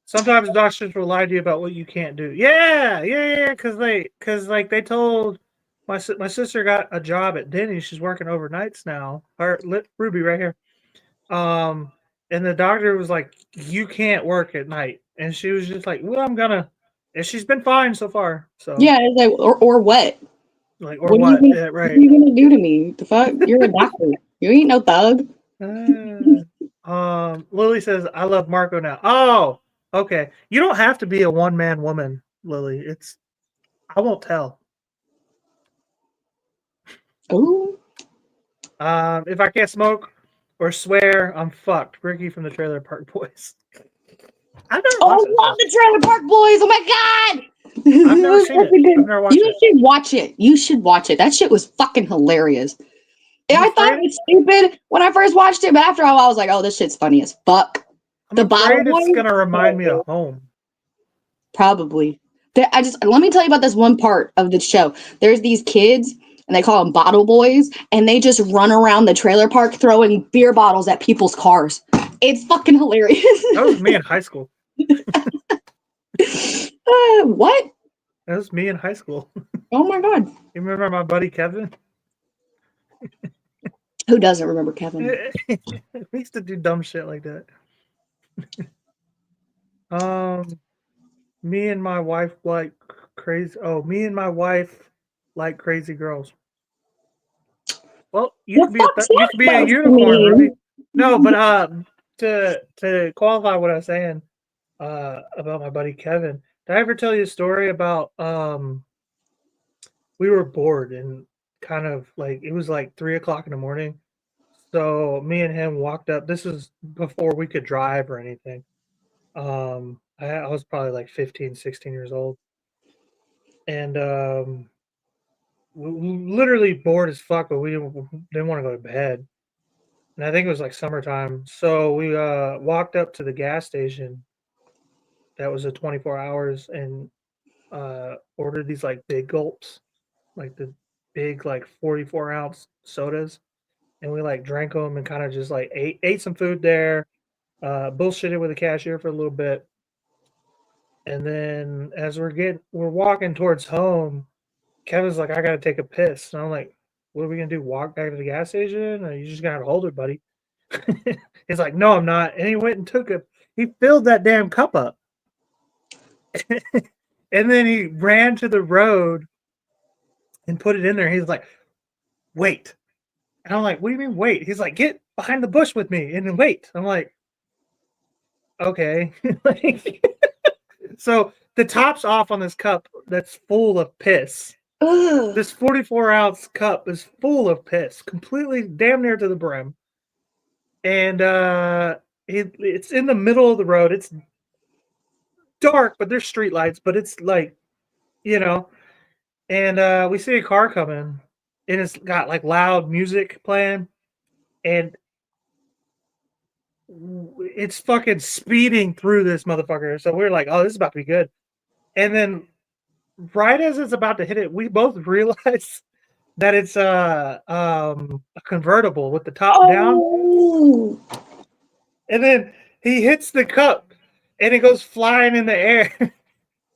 sometimes doctors will lie to you about what you can't do. Yeah. Because they told my sister got a job at Denny's. She's working overnights now. Ruby right here. And the doctor was like, "You can't work at night," and she was just like, "Well, I'm gonna." And she's been fine so far. So Yeah, it's like, or what? like, or what? What are Right. you gonna do to me? The fuck? You're a doctor. You ain't no thug. Lily says, "I love Marco now." Oh, okay. You don't have to be a one-man woman, Lily. I won't tell. Ooh. If I can't smoke or swear, I'm fucked. Ricky from the Trailer Park Boys. I've never Oh, I watched it. love the Trailer Park Boys. Oh my god. I've never seen it. I've never watched it. You should watch it. You should watch it. That shit was fucking hilarious. I thought it was stupid when I first watched it, but after all, I was like, "Oh, this shit's funny as fuck." I'm afraid it's gonna remind me of home. Probably. Let me tell you about this one part of the show. There's these kids, and they call them bottle boys, and they just run around the trailer park throwing beer bottles at people's cars. It's fucking hilarious. That was me in high school. What? That was me in high school. Oh my god. You remember my buddy Kevin? Who doesn't remember Kevin? We used to do dumb shit like that. Me and my wife like crazy. Oh, me and my wife like crazy girls. Well, you could be a unicorn, Ruby. No, but to qualify what I was saying about my buddy Kevin, did I ever tell you a story about we were bored and kind of like it was like 3 o'clock in the morning. So me and him walked up. This was before we could drive or anything. I was probably like 15, 16 years old. And literally bored as fuck, but we didn't want to go to bed. And I think it was like summertime. So we walked up to the gas station that was a 24 hours and ordered these like big gulps, like the big like 44-ounce sodas. And we like drank them and kind of just like ate some food there, bullshitted with the cashier for a little bit. And then as we're walking towards home, Kevin's like, "I gotta take a piss." And I'm like, "What are we gonna do? Walk back to the gas station? Or you just gotta hold it, buddy." He's like, "No, I'm not." And he went and he filled that damn cup up. And then he ran to the road and put it in there. He's like, "Wait." And I'm like, "What do you mean wait?" He's like, "Get behind the bush with me and then wait." I'm like, "Okay." So the top's off on this cup that's full of piss. Ugh. This 44-ounce cup is full of piss, completely damn near to the brim. And it's in the middle of the road. It's dark, but there's street lights, but it's like, and we see a car coming, and it's got like loud music playing, and it's fucking speeding through this motherfucker. So we're like, "Oh, this is about to be good." And then right as it's about to hit it, we both realize that it's a convertible with the top down. And then he hits the cup and it goes flying in the air.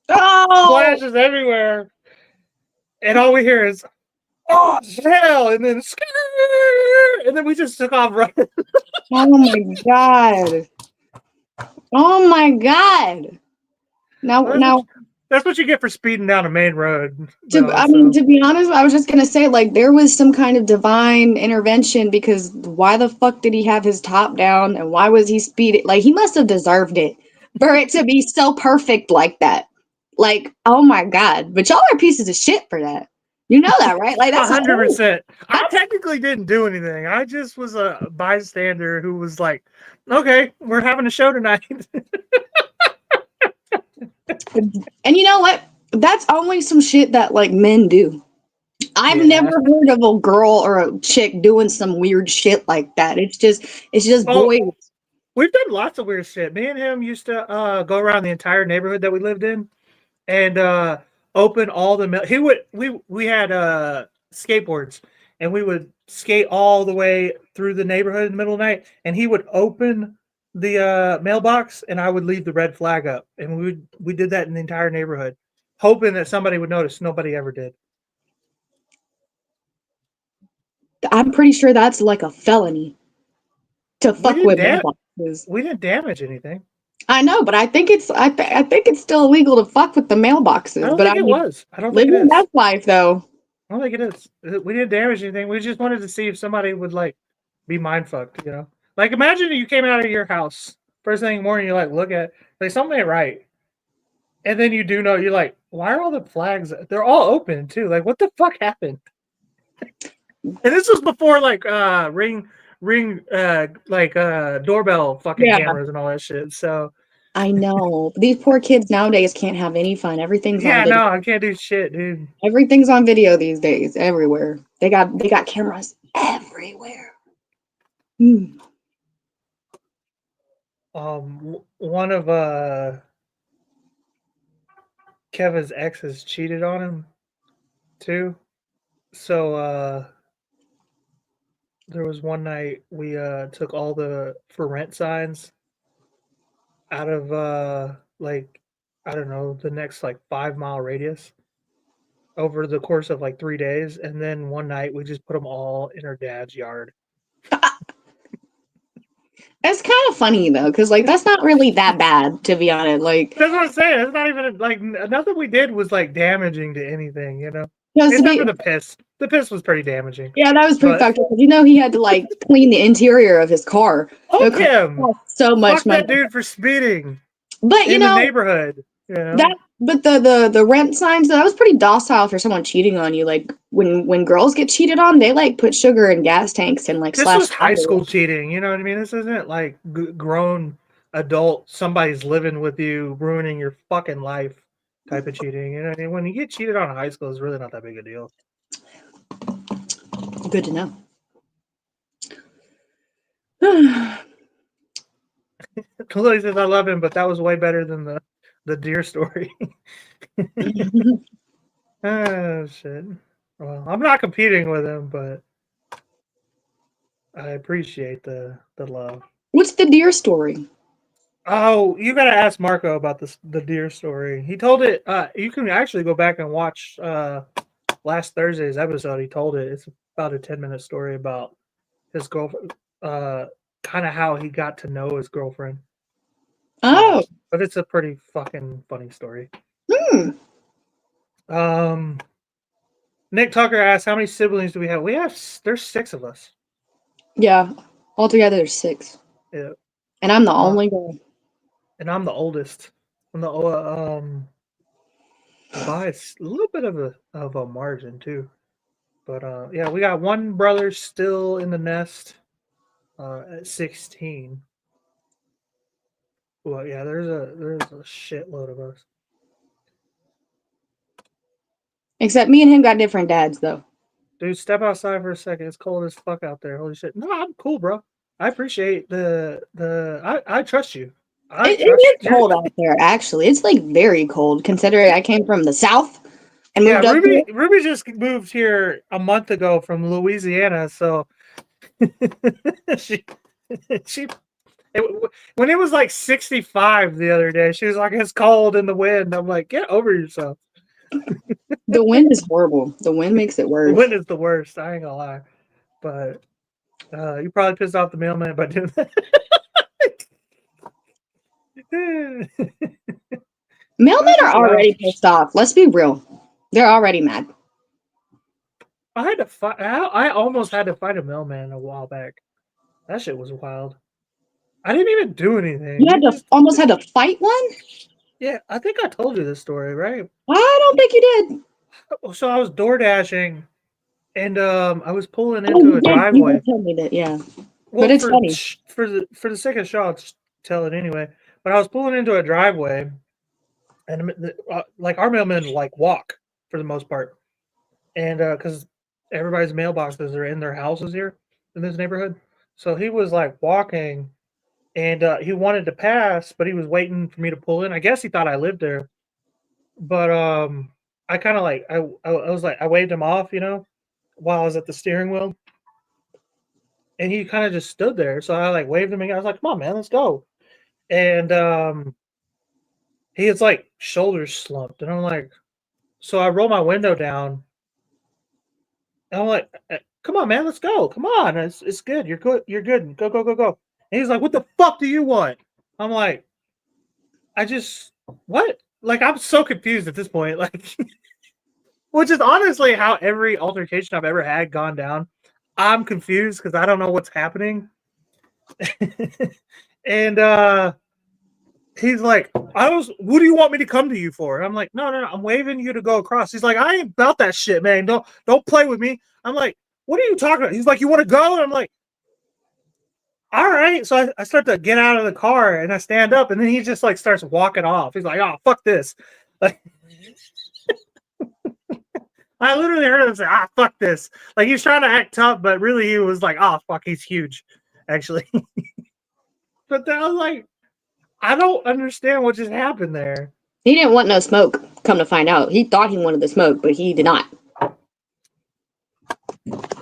Flashes everywhere. And all we hear is, "Oh, hell!" And then, and then we just took off running. Oh my god. Oh my god. Now that's what you get for speeding down a main road. To be honest, I was just gonna say, like, there was some kind of divine intervention, because why the fuck did he have his top down and why was he speeding? Like, he must have deserved it for it to be so perfect like that. Like, oh my god. But y'all are pieces of shit for that. You know that, right? Like, that's 100%. I technically didn't do anything. I just was a bystander who was like, "Okay, we're having a show tonight." And you know what? That's only some shit that like men do. I've never heard of a girl or a chick doing some weird shit like that. It's just boys. We've done lots of weird shit. Me and him used to go around the entire neighborhood that we lived in and open all the mail. He would we had skateboards, and we would skate all the way through the neighborhood in the middle of the night, and he would open the mailbox, and I would leave the red flag up, and we did that in the entire neighborhood, hoping that somebody would notice. Nobody ever did. I'm pretty sure that's like a felony to We fuck didn't with dam- mailboxes. we didn't damage anything. I know, but I think I think it's still illegal to fuck with the mailboxes. I don't But think I it mean, was. I don't think it living is. that life though. I don't think it is. We didn't damage anything. We just wanted to see if somebody would like be mind fucked, you know? Like imagine you came out of your house first thing in the morning, you like look at like something ain't right. And then you do know you're like, why are all the flags they're all open too? Like what the fuck happened? And this was before like ring doorbell fucking Yeah. cameras and all that shit. So I know. These poor kids nowadays can't have any fun. Everything's on yeah, video. no, I can't do shit, dude. Everything's on video these days, everywhere. They got cameras everywhere. Hmm. One of Kevin's exes cheated on him too. So there was one night we took all the for rent signs out of like I don't know, the next like 5 mile radius over the course of like 3 days, and then one night we just put them all in her dad's yard. It's kind of funny though, because like that's not really that bad, to be honest. Like, That's what I'm saying. It's not even like nothing we did was like damaging to anything, you know. no, Except for the piss. The piss was pretty damaging. yeah, that was pretty But fucked up. You know, he had to like clean the interior of his car. fuck It him. cost so much Fuck money. that dude for speeding But you in the know neighborhood. You know. but the rent signs, that was pretty docile for someone cheating on you. Like when girls get cheated on, they like put sugar in gas tanks and like This slash was high school cheating. You know what I mean? This isn't like grown adult. Somebody's living with you, ruining your fucking life type of cheating. You know what I mean? When you get cheated on in high school, it's really not that big a deal. Good to know. Chloe says I love him, but that was way better than the deer story. Oh shit. Well, I'm not competing with him, but I appreciate the love. What's the deer story? Oh, you gotta ask Marco about the deer story. He told it. You can actually go back and watch last Thursday's episode. He told it. It's about a 10-minute story about his girlfriend. Kind of how he got to know his girlfriend. Oh, But it's a pretty fucking funny story. hmm. Nick Tucker asked, "How many siblings do we have?" There's 6 of us. Yeah, altogether there's 6. Yeah, And I'm the only girl. and I'm the oldest. I'm the by a little bit of a margin too. But yeah, we got one brother still in the nest at 16. Well, yeah, there's a shitload of us. Except me and him got different dads though. Dude, step outside for a second. It's cold as fuck out there. Holy shit. No, I'm cool, bro. I appreciate I trust you. It is cold out there, actually. It's like very cold, considering I came from the south and moved up here. Ruby just moved here a month ago from Louisiana, so when it was like 65 the other day, she was like, "It's cold in the wind." I'm like, "Get over yourself." The wind is horrible. The wind makes it worse. The wind is the worst. I ain't gonna lie, but you probably pissed off the mailman by doing that. Mailmen are already pissed off. Let's be real. They're already mad. I almost had to fight a mailman a while back. That shit was wild. I didn't even do anything. You almost had to fight one? Yeah, I think I told you this story, right? I don't think you did. So I was door dashing, and I was pulling into a driveway. You tell me that, yeah. Well, but it's funny. For the sake of show, I'll just tell it anyway. But I was pulling into a driveway, and like our mailmen like walk for the most part, and because everybody's mailboxes are in their houses here in this neighborhood, so he was like walking, and he wanted to pass, but he was waiting for me to pull in. I guess he thought I lived there, But I kind of like I was like I waved him off, you know, while I was at the steering wheel, and he kind of just stood there. So I like waved him again. I was like, "Come on, man, let's go." And he was like shoulders slumped, and I'm like, so I roll my window down, and I'm like, "Come on, man, let's go. Come on, it's good. You're good. You're good. Go, go, go, go." And he's like, "What the fuck do you want?" I'm like, "I just what?" Like I'm so confused at this point. Like, which is honestly how every altercation I've ever had gone down. I'm confused because I don't know what's happening. And he's like, what do you want me to come to you for? And I'm like, no, I'm waving you to go across. He's like, I ain't about that shit, man. Don't play with me. I'm like, what are you talking about? He's like, you want to go? And I'm like, all right. So I start to get out of the car and I stand up, and then he just like starts walking off. He's like, oh, fuck this. Like, I literally heard him say, fuck this. Like, he was trying to act tough, but really he was like, oh, fuck, he's huge, actually. But then I was like, I don't understand what just happened there. He didn't want no smoke, come to find out. He thought he wanted the smoke, but he did not.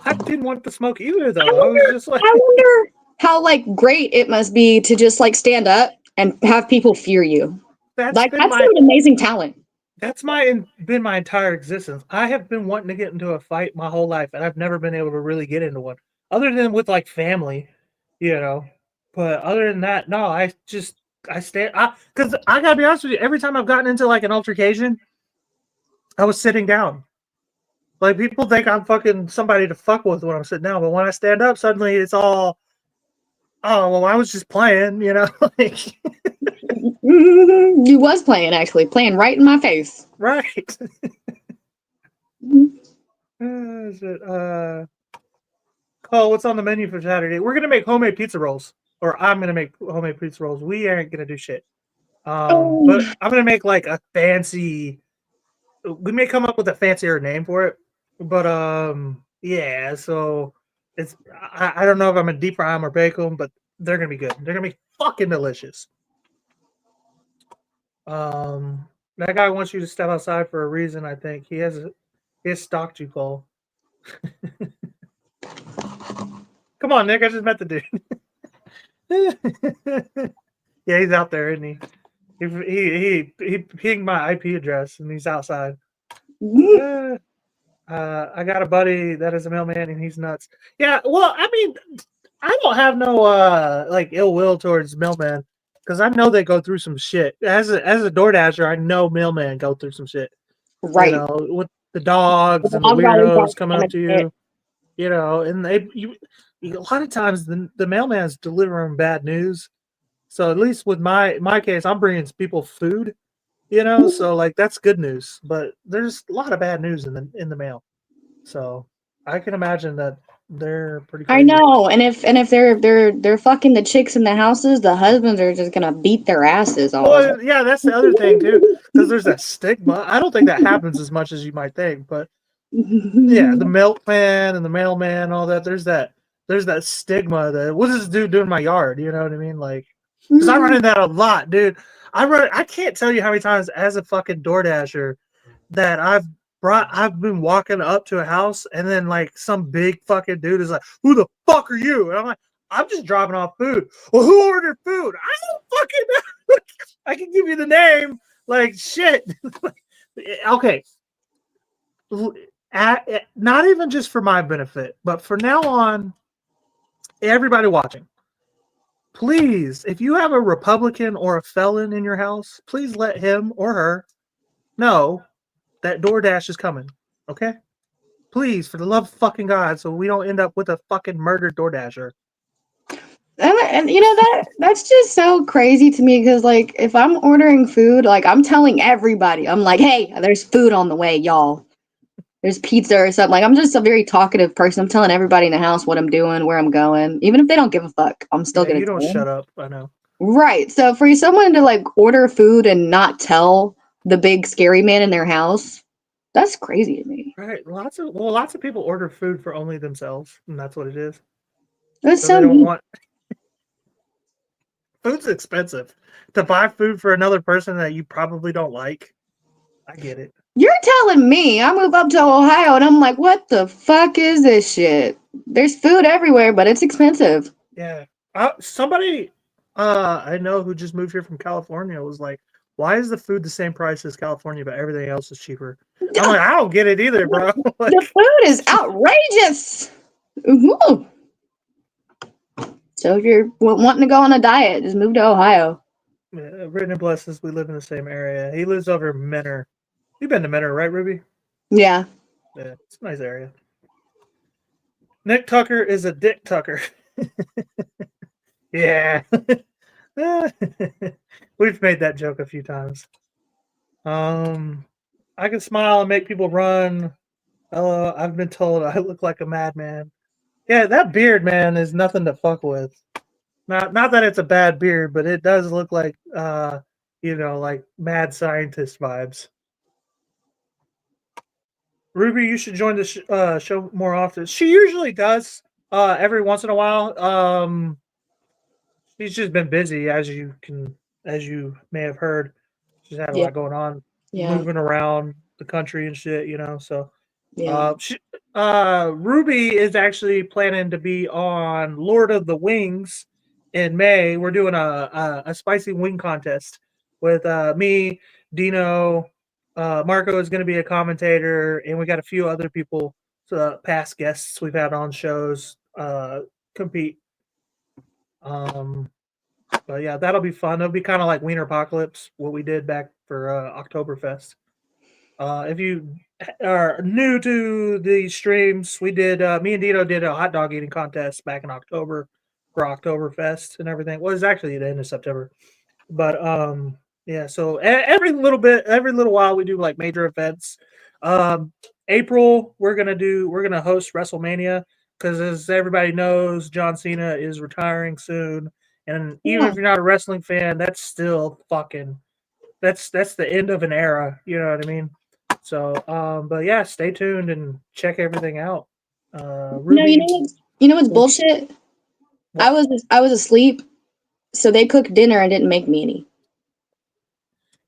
I didn't want the smoke either, though. I was just like, I wonder how like great it must be to just like stand up and have people fear you. that's Like been that's my an amazing talent. been my entire existence. I have been wanting to get into a fight my whole life, and I've never been able to really get into one, other than with like family, you know. But other than that, no. I stand. Because I gotta be honest with you, every time I've gotten into like an altercation, I was sitting down. Like people think I'm fucking somebody to fuck with when I'm sitting down, but when I stand up, suddenly it's all, oh well, I was just playing, you know. Like, You was playing actually, playing right in my face. right. Mhm. Oh, what's on the menu for Saturday? We're gonna make homemade pizza rolls, or I'm gonna make homemade pizza rolls. We aren't gonna do shit. But Oh, I'm gonna make like a fancy. We may come up with a fancier name for it, but yeah. So I don't know if I'm gonna deep fry them or bake them, but they're gonna be good. They're gonna be fucking delicious. That guy wants you to step outside for a reason. I think he has stalked you, Cole. Come on, Nick. I just met the dude. Yeah, he's out there, isn't he? He pinged my IP address and he's outside. I got a buddy that is a mailman and he's nuts. Yeah, well, I mean, I don't have no like ill will towards mailman because I know they go through some shit. As a DoorDasher, I know mailman go through some shit. You right. know, with the dogs and the I've always weirdos got coming up damage to it. you. You know, and a lot of times the mailman's delivering bad news. So at least with my case, I'm bringing people food. You know, so like that's good news. But there's a lot of bad news in the mail. So I can imagine that they're pretty I crazy. know, and if they're fucking the chicks in the houses, the husbands are just gonna beat their asses all the Well, yeah, that's the other thing too, because there's that stigma. I don't think that happens as much as you might think, but yeah, the time. milkman and the mailman, all that. There's that stigma that what does this dude do in my yard? You know what I mean? Like, because I run into that a lot, dude. I can't tell you how many times as a fucking DoorDasher that I've been walking up to a house and then like some big fucking dude is like, "Who the fuck are you?" And I'm like, "I'm just dropping off food." Well, who ordered food? I don't fucking know. I can give you the name. Like shit. Okay. Not even just for my benefit, but for now on, everybody watching, please, if you have a Republican or a felon in your house, please let him or her know that DoorDash is coming. Okay? Please, for the love of fucking God, so we don't end up with a fucking murdered DoorDasher. And you know that's just so crazy to me because like if I'm ordering food, like I'm telling everybody, I'm like, hey, there's food on the way, y'all. There's pizza or something. Like I'm just a very talkative person. I'm telling everybody in the house what I'm doing, where I'm going, even if they don't give a fuck. I'm still Yeah, gonna you don't tell shut them. up. I know. Right. So for someone to like order food and not tell the big scary man in their house, that's crazy to me. Right. Lots of people order food for only themselves, and that's what it is. That's So they so don't neat. want food's expensive. To buy food for another person that you probably don't like. I get it. You're telling me I move up to Ohio and I'm like, what the fuck is this shit? There's food everywhere, but it's expensive. Yeah. Somebody I know who just moved here from California was like, why is the food the same price as California, but everything else is cheaper? I'm like, I don't get it either, bro. Like, The food is outrageous. Woo. So if you're wanting to go on a diet, just move to Ohio. yeah, Brittany blesses, we live in the same area. He lives over in Menor. You've been to Menor, right, Ruby? Yeah. Yeah, it's a nice area. Nick Tucker is a dick Tucker. Yeah. We've made that joke a few times. I can smile and make people run. I've been told I look like a madman. Yeah, that beard, man, is nothing to fuck with. Not that it's a bad beard, but it does look like like mad scientist vibes. Ruby, you should join the show more often. She usually does every once in a while. She's just been busy, as you may have heard. She's had a Yeah. lot going on, Yeah. moving around the country and shit, So, Yeah. Ruby is actually planning to be on Lord of the Wings in May. We're doing a spicy wing contest with me, Dino, Marco is going to be a commentator, and we got a few other people, past guests we've had on shows, compete. But yeah, that'll be fun. It'll be kind of like Wiener Apocalypse, what we did back for Oktoberfest. If you are new to the streams, we did, me and Dino did a hot dog eating contest back in October for Oktoberfest and everything. Well, it's actually the end of September. But yeah, so every little while we do like major events. April, we're gonna host WrestleMania because, as everybody knows, John Cena is retiring soon. And even if you're not a wrestling fan, that's still fucking that's the end of an era. You know what I mean? So, but yeah, stay tuned and check everything out. Ruby, You know what's bullshit? What? I was asleep, so they cooked dinner and didn't make me any.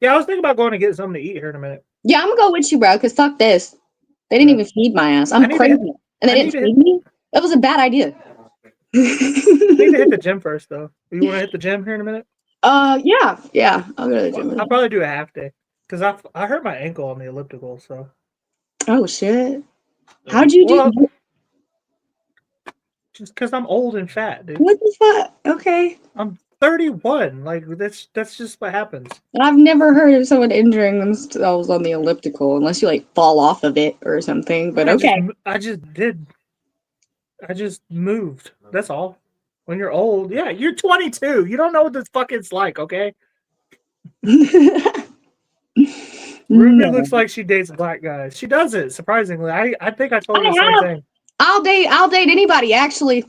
Yeah, I was thinking about going to get something to eat here in a minute. Yeah, I'm gonna go with you, bro. Cause fuck this. They didn't even feed my ass. I'm crazy, and they didn't feed me. That was a bad idea. I need to hit the gym first, though. You want to hit the gym here in a minute? Yeah. I'll go to the gym. I'll probably do a half day because I hurt my ankle on the elliptical. So. Oh shit! How'd you do? Just because I'm old and fat, dude. What the fuck? Okay. I'm 31. Like that's just what happens. I've never heard of someone injuring themselves on the elliptical unless you like fall off of it or something. But okay. I just moved. That's all. When you're old, yeah, you're 22. You don't know what this fucking's like, okay? Ruby looks like she dates black guys. She doesn't, surprisingly. I think I told her the same thing. I'll date anybody, actually.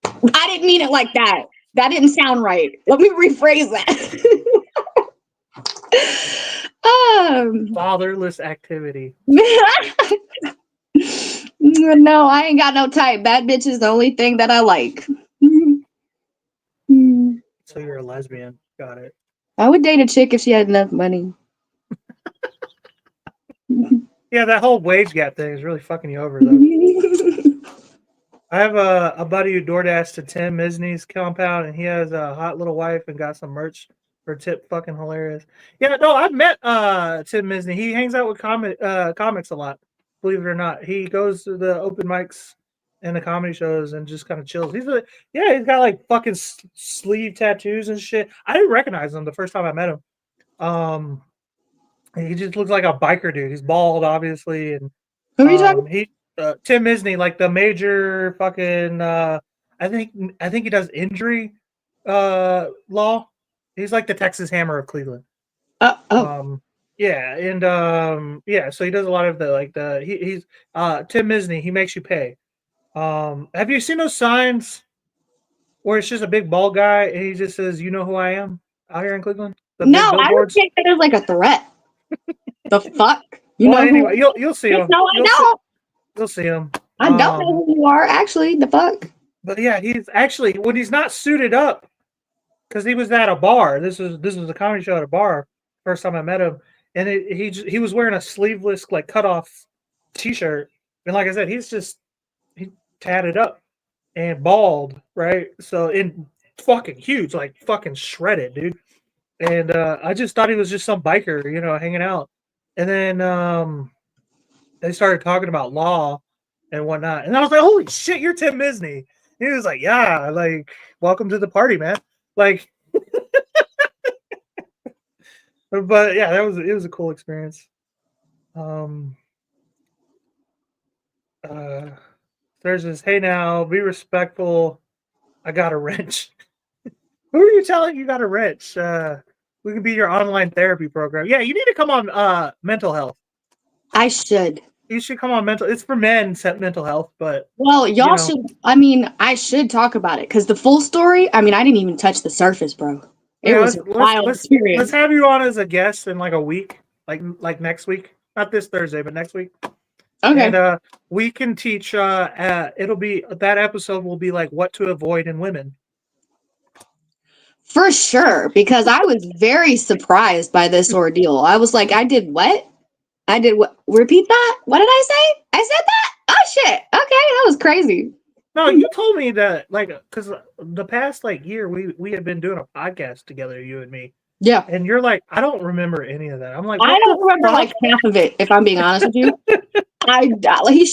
I didn't mean it like that. That didn't sound right. Let me rephrase that. Fatherless activity. No, I ain't got no type. Bad bitch is the only thing that I like. So you're a lesbian. Got it. I would date a chick if she had enough money. Yeah, that whole wage gap thing is really fucking you over, though. I have a buddy who DoorDashed to Tim Misney's compound, and he has a hot little wife and got some merch for tip. Fucking hilarious. Yeah, no, I've met Tim Misney. He hangs out with comics a lot. Believe it or not, he goes to the open mics and the comedy shows and just kind of chills. He's got like fucking sleeve tattoos and shit. I didn't recognize him the first time I met him. He just looks like a biker dude. He's bald, obviously, and who are you talking? Tim Misney, like the major fucking. I think he does injury law. He's like the Texas Hammer of Cleveland. Yeah, and so he does a lot of he's Tim Misney. He makes you pay. Have you seen those signs where it's just a big bald guy and he just says, "You know who I am," out here in Cleveland? No, I would take that as like a threat. The fuck? Anyway, you'll see him. No, I don't. You'll see him. I don't know who you are, actually. The fuck? But yeah, he's actually, when he's not suited up, because he was at a bar. This was a comedy show at a bar. First time I met him, and he was wearing a sleeveless, like, cut off t-shirt, and like I said, he tatted up and bald, right? So in fucking huge, like fucking shredded, dude. And I just thought he was just some biker, hanging out. And then they started talking about law and whatnot, and I was like, "Holy shit, you're Tim Misney!" And he was like, "Yeah, like, welcome to the party, man." Like, but yeah, it was a cool experience. Uh, there's this, "Hey now, be respectful. I got a wrench." Who are you telling you got a wrench? We can be your online therapy program. Yeah, you need to come on mental health. I should. You should come on mental. It's for men, mental health, but Well, y'all should. I mean, I should talk about it because the full story. I mean, I didn't even touch the surface, bro. It was a wild let's experience. have you on as a guest in like a week, like next week, not this Thursday, but next week. Okay. And we can teach. It'll be that episode will be like what to avoid in women. For sure, because I was very surprised by this ordeal. I was like, I did what? I did what? Repeat that? What did I say? I said that? Oh shit. Okay, that was crazy. No, you told me that, like, because the past like year we had been doing a podcast together, you and me. Yeah. And you're like, I don't remember any of that. I'm like, I don't remember like half of it, if I'm being honest with you. He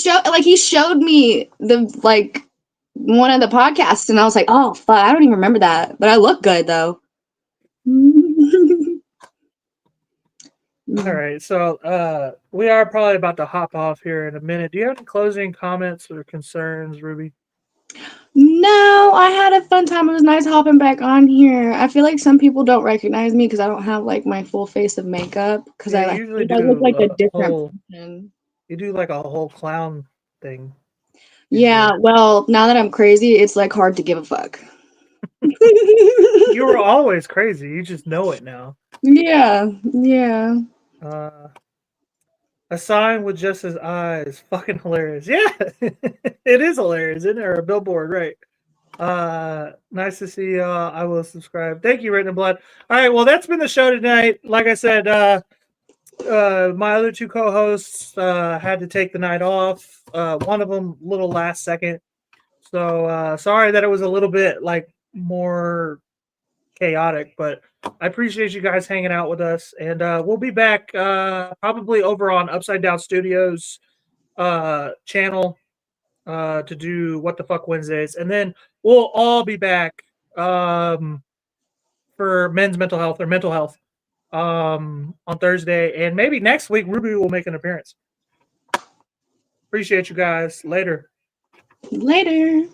showed me the like one of the podcasts, and I was like, oh fuck, I don't even remember that. But I look good though. All right, so we are probably about to hop off here in a minute. Do you have any closing comments or concerns, Ruby? No, I had a fun time. It was nice hopping back on here. I feel like some people don't recognize me because I don't have like my full face of makeup because Yeah, I usually think I look like a different whole, person. you do like a whole clown thing. Yeah, well, now that I'm crazy, it's like hard to give a fuck. You were always crazy. You just know it now. Yeah. A sign with just his eyes. Fucking hilarious. Yeah, it is hilarious, isn't it? Or a billboard, right? Nice to see you. I will subscribe. Thank you, Written in Blood. All right, well, that's been the show tonight. Like I said, my other two co-hosts had to take the night off. One of them little last second. So sorry that it was a little bit like more chaotic, but I appreciate you guys hanging out with us, and we'll be back probably over on Upside Down Studios channel to do What the Fuck Wednesdays, and then we'll all be back for men's mental health or mental health on Thursday, and maybe next week Ruby will make an appearance. Appreciate you guys. Later. Later.